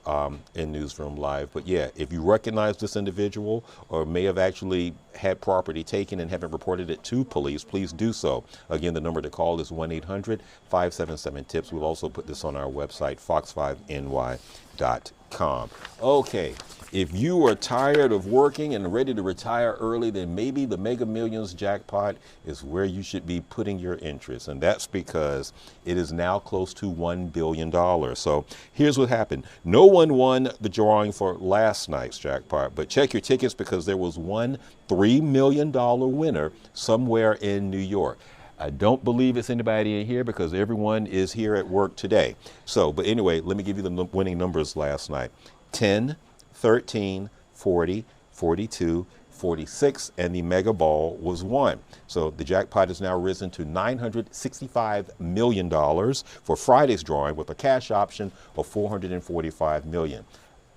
in Newsroom Live. But yeah, if you recognize this individual or may have actually had property taken and haven't reported it to police, please do so. Again, the number to call is 1-800-577-TIPS. We'll also put this on our website, fox5ny.com. Okay, if you are tired of working and ready to retire early, then maybe the Mega Millions jackpot is where you should be putting your interest. And that's because it is now close to $1 billion. So here's what happened. No one won the drawing for last night's jackpot, but check your tickets because there was one $3 million winner somewhere in New York. I don't believe it's anybody in here because everyone is here at work today. So, but anyway, let me give you the winning numbers last night. 10, 13, 40, 42, 46, and the mega ball was 1. So the jackpot has now risen to $965 million for Friday's drawing with a cash option of $445 million.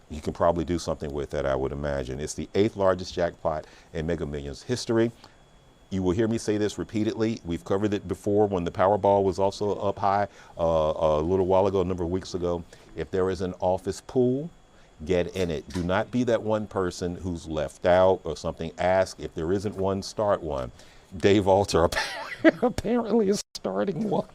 You can probably do something with that, I would imagine. It's the 8th largest jackpot in Mega Millions history. You will hear me say this repeatedly. We've covered it before when the Powerball was also up high a little while ago, a number of weeks ago. If there is an office pool, get in it. Do not be that one person who's left out or something. Ask. If there isn't one, start one. Dave Alter apparently is starting one.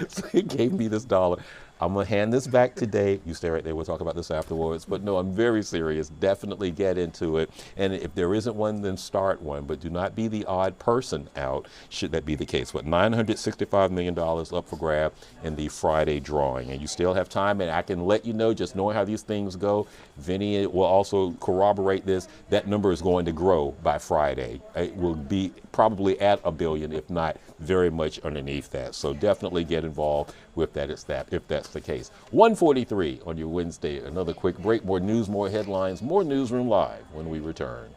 So he gave me this dollar. I'm going to hand this back to Dave. You stay right there. We'll talk about this afterwards. But no, I'm very serious. Definitely get into it. And if there isn't one, then start one. But do not be the odd person out, should that be the case. But $965 million up for grab in the Friday drawing. And you still have time. And I can let you know, just knowing how these things go, Vinny will also corroborate this. That number is going to grow by Friday. It will be probably at $1 billion, if not very much underneath that. So definitely get involved with that, if that's the case. 1:43 on your Wednesday. Another quick break. More news, more headlines, more Newsroom Live when we return.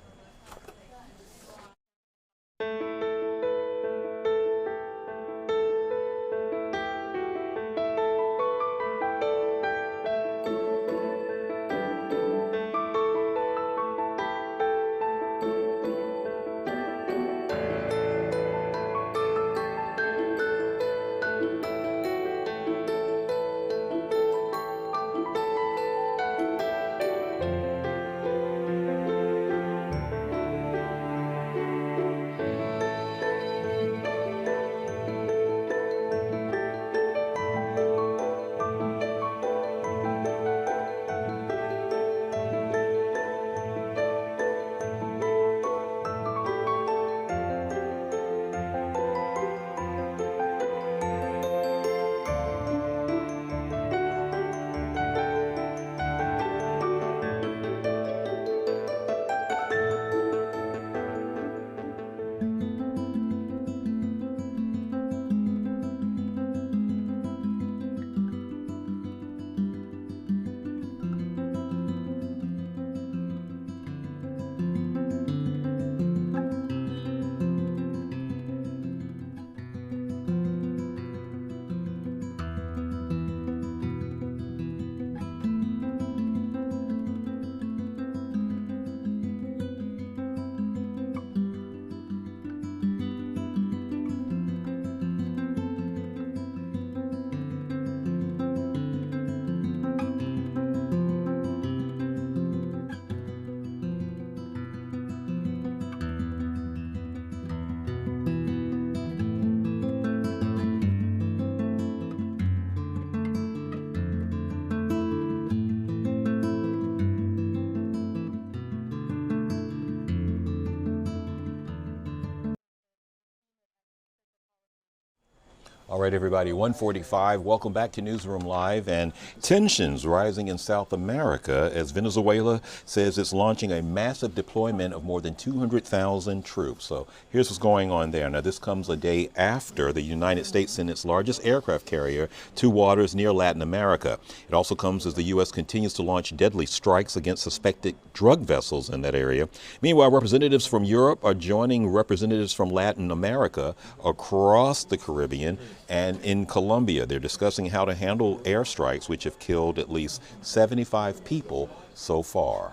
All right, everybody, 1:45. Welcome back to Newsroom Live. And tensions rising in South America as Venezuela says it's launching a massive deployment of more than 200,000 troops. So here's what's going on there. Now, this comes a day after the United States sent its largest aircraft carrier to waters near Latin America. It also comes as the U.S. continues to launch deadly strikes against suspected drug vessels in that area. Meanwhile, representatives from Europe are joining representatives from Latin America across the Caribbean and in Colombia. They're discussing how to handle airstrikes, which have killed at least 75 people so far.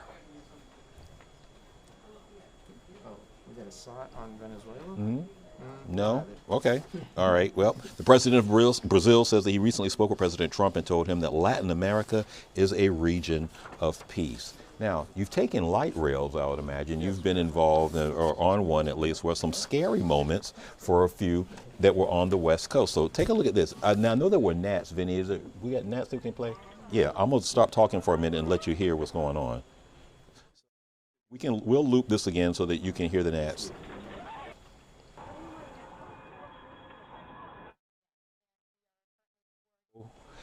Oh, we got a shot on Venezuela? Mm-hmm. No? Okay. All right. Well, the president of Brazil says that he recently spoke with President Trump and told him that Latin America is a region of peace. Now, you've taken light rails, I would imagine. You've been involved, or on one at least, where some scary moments for a few that were on the West Coast. So take a look at this. Now, I know there were gnats, Vinny. We got gnats that we can play? Yeah, I'm going to stop talking for a minute and let you hear what's going on. We'll loop this again so that you can hear the gnats.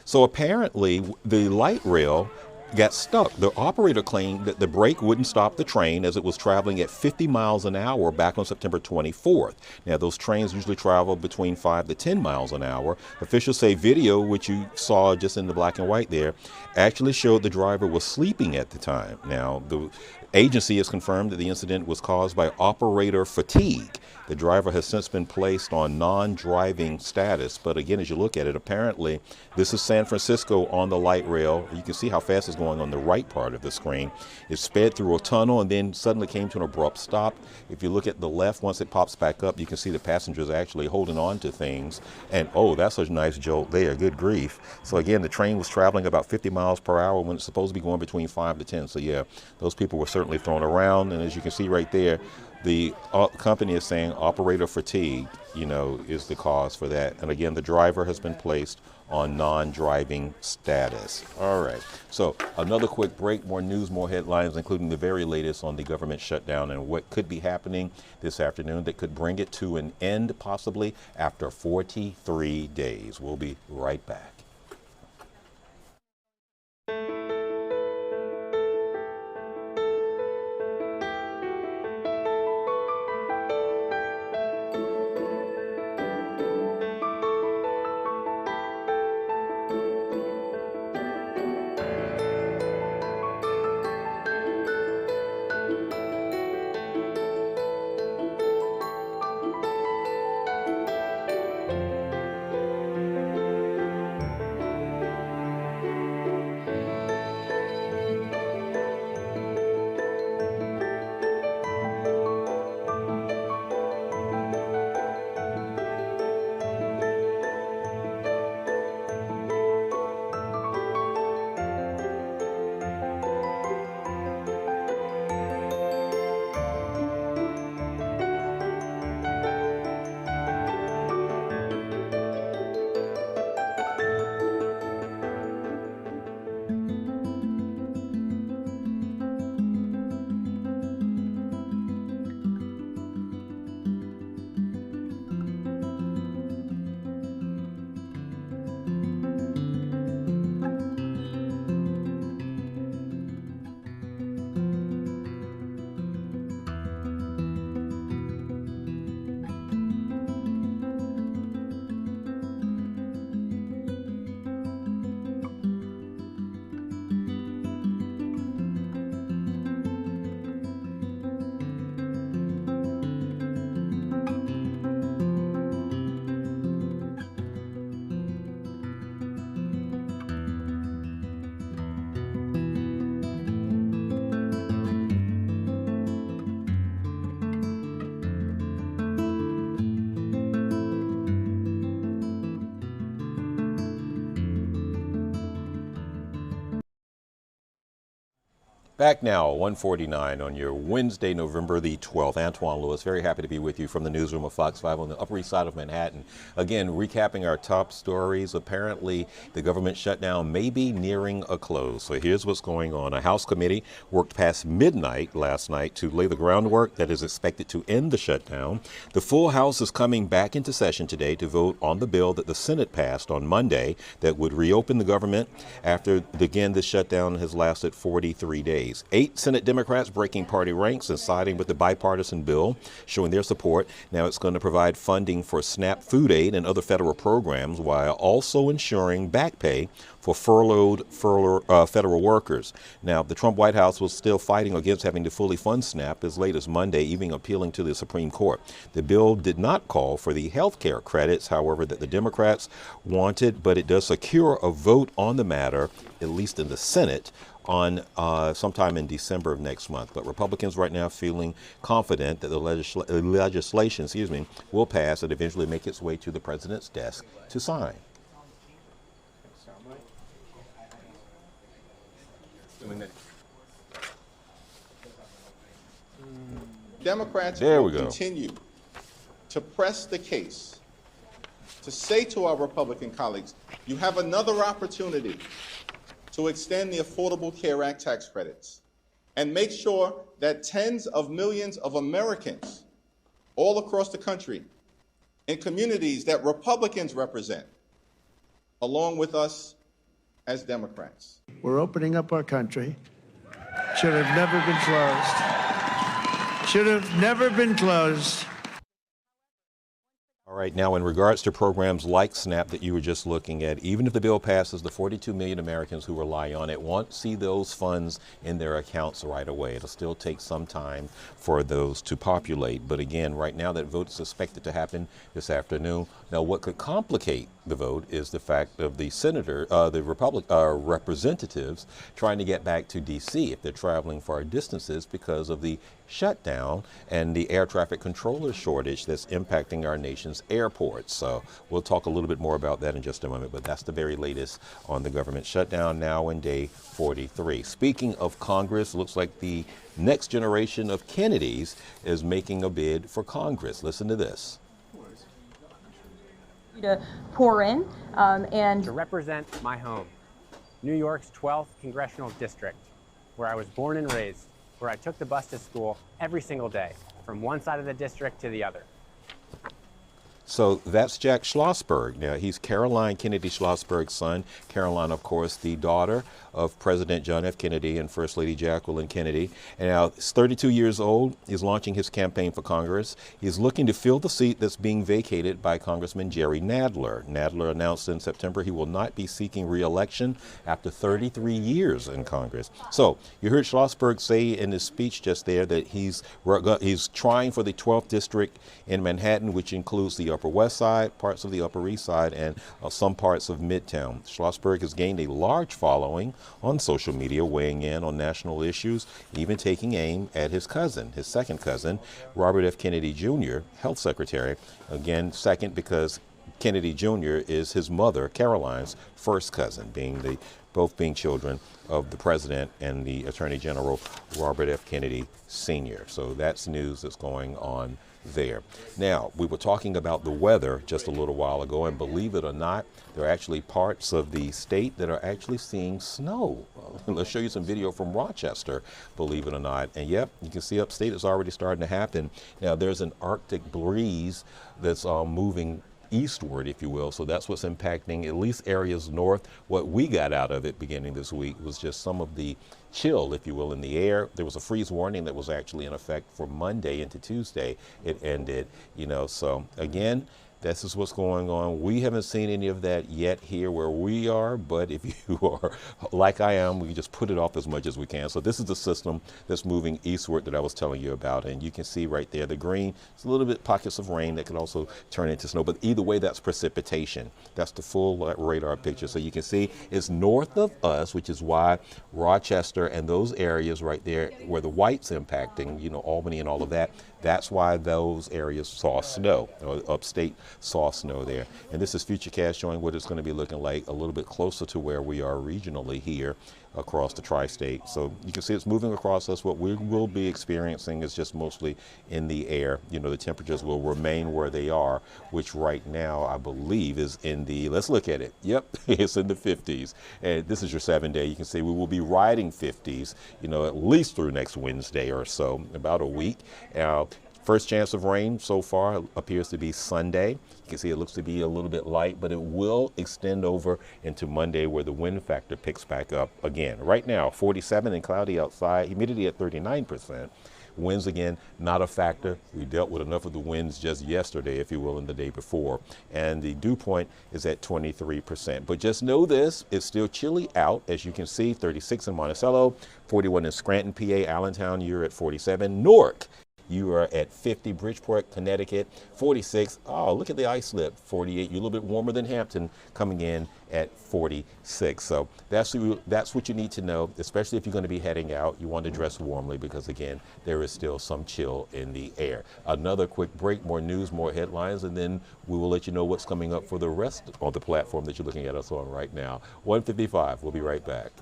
So apparently, the light rail got stuck. The operator claimed that the brake wouldn't stop the train as it was traveling at 50 miles an hour back on September 24th. Now, those trains usually travel between 5 to 10 miles an hour. Officials say video, which you saw just in the black and white there, actually showed the driver was sleeping at the time. Now, the agency has confirmed that the incident was caused by operator fatigue. The driver has since been placed on non-driving status. But again, as you look at it, apparently this is San Francisco on the light rail. You can see how fast it's going on the right part of the screen. It sped through a tunnel and then suddenly came to an abrupt stop. If you look at the left, once it pops back up, you can see the passengers actually holding on to things. And oh, that's a nice jolt there. Good grief. So again, the train was traveling about 50 miles per hour when it's supposed to be going between 5 to 10. So yeah, those people were certainly thrown around. And as you can see right there, the company is saying operator fatigue, is the cause for that. And again, the driver has been placed on non-driving status. All right. So another quick break, more news, more headlines, including the very latest on the government shutdown and what could be happening this afternoon that could bring it to an end possibly after 43 days. We'll be right back. Back now, 1:49 on your Wednesday, November the 12th. Antoine Lewis, very happy to be with you from the newsroom of Fox 5 on the Upper East Side of Manhattan. Again, recapping our top stories. Apparently, the government shutdown may be nearing a close. So here's what's going on. A House committee worked past midnight last night to lay the groundwork that is expected to end the shutdown. The full House is coming back into session today to vote on the bill that the Senate passed on Monday that would reopen the government after, again, the shutdown has lasted 43 days. 8 Senate Democrats breaking party ranks and siding with the bipartisan bill, showing their support. Now it's going to provide funding for SNAP food aid and other federal programs while also ensuring back pay for furloughed federal workers. Now, the Trump White House was still fighting against having to fully fund SNAP as late as Monday, even appealing to the Supreme Court. The bill did not call for the health care credits, however, that the Democrats wanted, but it does secure a vote on the matter, at least in the Senate, on sometime in December of next month. But Republicans right now feeling confident that the legislation, will pass and eventually make its way to the president's desk to sign. Democrats there will we go. continue to press the case to say to our Republican colleagues, you have another opportunity to extend the Affordable Care Act tax credits and make sure that tens of millions of Americans all across the country in communities that Republicans represent, along with us as Democrats. We're opening up our country. Should have never been closed. Should have never been closed. All right, now in regards to programs like SNAP that you were just looking at, even if the bill passes, the 42 million Americans who rely on it won't see those funds in their accounts right away. It'll still take some time for those to populate. But again, right now that vote is expected to happen this afternoon. Now, what could complicate the vote is the fact of the representatives trying to get back to D.C. if they're traveling far distances because of the shutdown and the air traffic controller shortage that's impacting our nation's airports. So we'll talk a little bit more about that in just a moment, but that's the very latest on the government shutdown now in day 43. Speaking of Congress, looks like the next generation of Kennedys is making a bid for Congress. Listen to this. to pour in and to represent my home, New York's 12th congressional district, where I was born and raised, where I took the bus to school every single day, from one side of the district to the other. So that's Jack Schlossberg. Now, he's Caroline Kennedy Schlossberg's son. Caroline, of course, the daughter of President John F. Kennedy and First Lady Jacqueline Kennedy. And now he's 32 years old. He's launching his campaign for Congress. He's looking to fill the seat that's being vacated by Congressman Jerry Nadler. Nadler announced in September he will not be seeking re-election after 33 years in Congress. So you heard Schlossberg say in his speech just there that he's trying for the 12th district in Manhattan, which includes the Upper West Side, parts of the Upper East Side, and some parts of Midtown. Schlossberg has gained a large following on social media, weighing in on national issues, even taking aim at his cousin, his second cousin, Robert F. Kennedy Jr., Health Secretary. Again, second because Kennedy Jr. is his mother, Caroline's first cousin, both being children of the president and the Attorney General, Robert F. Kennedy Sr. So that's news that's going on there. Now, we were talking about the weather just a little while ago, and believe it or not, there are actually parts of the state that are actually seeing snow. Let's show you some video from Rochester, believe it or not. And yep, you can see upstate it's already starting to happen. Now, there's an Arctic breeze that's moving eastward, if you will. So that's what's impacting at least areas north. What we got out of it beginning this week was just some of the chill, if you will, in the air. There was a freeze warning that was actually in effect for Monday into Tuesday. It ended, so again, this is what's going on. We haven't seen any of that yet here where we are, but if you are like I am, we just put it off as much as we can. So this is the system that's moving eastward that I was telling you about, and you can see right there the green. It's a little bit pockets of rain that could also turn into snow, but either way, that's precipitation. That's the full radar picture. So you can see it's north of us, which is why Rochester and those areas right there where the white's impacting, Albany and all of that, that's why those areas saw snow, upstate saw snow there. And this is Futurecast showing what it's going to be looking like a little bit closer to where we are regionally here across the tri-state. So you can see it's moving across us. What we will be experiencing is just mostly in the air. The temperatures will remain where they are, which right now I believe is in the, let's look at it. Yep, it's in the 50s. And this is your 7-day. You can see we will be riding 50s, at least through next Wednesday or so, about a week. First chance of rain so far appears to be Sunday. You can see it looks to be a little bit light, but it will extend over into Monday where the wind factor picks back up again. Right now, 47 and cloudy outside, humidity at 39%. Winds, again, not a factor. We dealt with enough of the winds just yesterday, if you will, and the day before. And the dew point is at 23%. But just know this, it's still chilly out. As you can see, 36 in Monticello, 41 in Scranton, PA, Allentown, you're at 47. Newark, you are at 50. Bridgeport, Connecticut, 46. Oh, look at the ice slip, 48. You're a little bit warmer than Hampton, coming in at 46. So that's what you need to know, especially if you're going to be heading out. You want to dress warmly because, again, there is still some chill in the air. Another quick break, more news, more headlines, and then we will let you know what's coming up for the rest of the platform that you're looking at us on right now. 1:55. We'll be right back.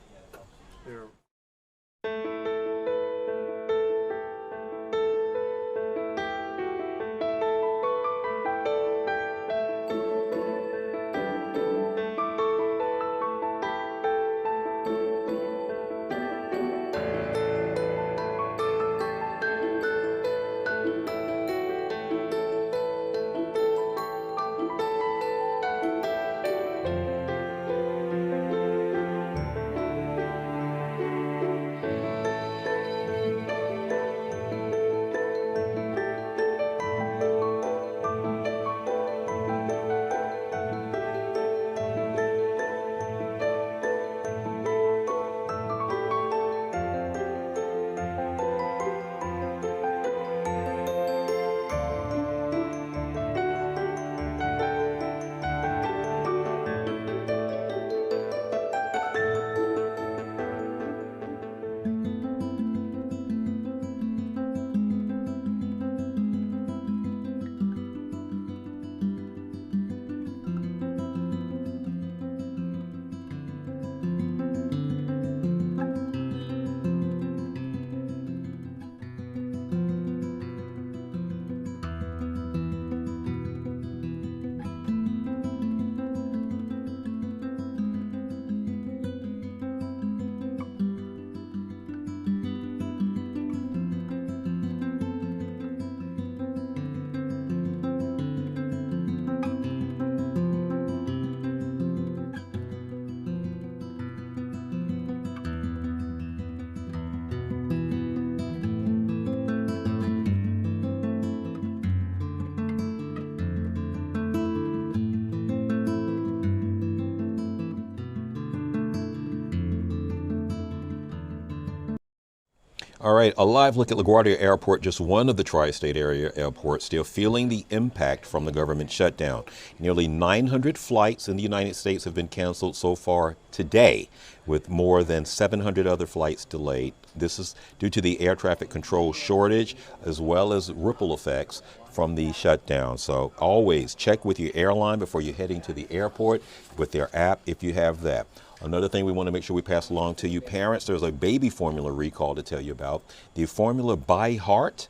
All right, a live look at LaGuardia Airport, just one of the tri-state area airports still feeling the impact from the government shutdown. Nearly 900 flights in the United States have been canceled so far today, with more than 700 other flights delayed. This is due to the air traffic control shortage, as well as ripple effects from the shutdown. So always check with your airline before you're heading to the airport with their app if you have that. Another thing we want to make sure we pass along to you parents, there's a baby formula recall to tell you about. The formula By Heart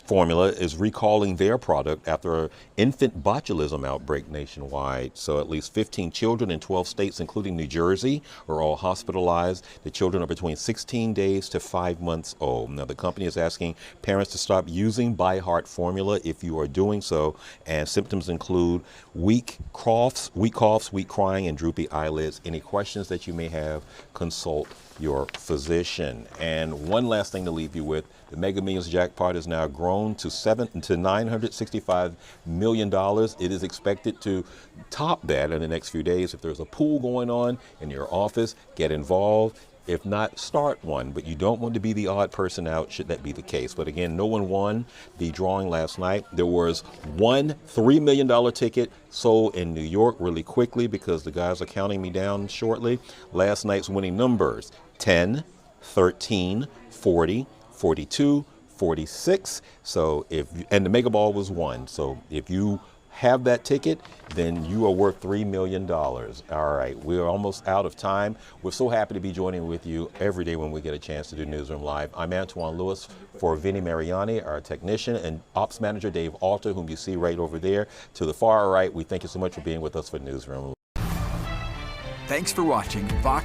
formula is recalling their product after an infant botulism outbreak nationwide. So at least 15 children in 12 states, including New Jersey, are all hospitalized. The children are between 16 days to 5 months old. Now, the company is asking parents to stop using By Heart formula if you are doing so, and symptoms include weak coughs, weak crying, and droopy eyelids. Any questions that you may have, consult your physician. And one last thing to leave you with, the Mega Millions jackpot has now grown to $965 million. It is expected to top that in the next few days. If there's a pool going on in your office, get involved. If not, start one, but you don't want to be the odd person out should that be the case. But again, no one won the drawing last night. There was one $3 million ticket sold in New York really quickly because the guys are counting me down shortly. Last night's winning numbers, 10, 13, 40, 42, 46. So and the mega ball was 1. So if you have that ticket, then you are worth $3 million. All right, we're almost out of time. We're so happy to be joining with you every day when we get a chance to do Newsroom Live. I'm Antoine Lewis for Vinnie Mariani, our technician, and Ops Manager Dave Alter, whom you see right over there. To the far right, we thank you so much for being with us for Newsroom. Thanks for watching Vox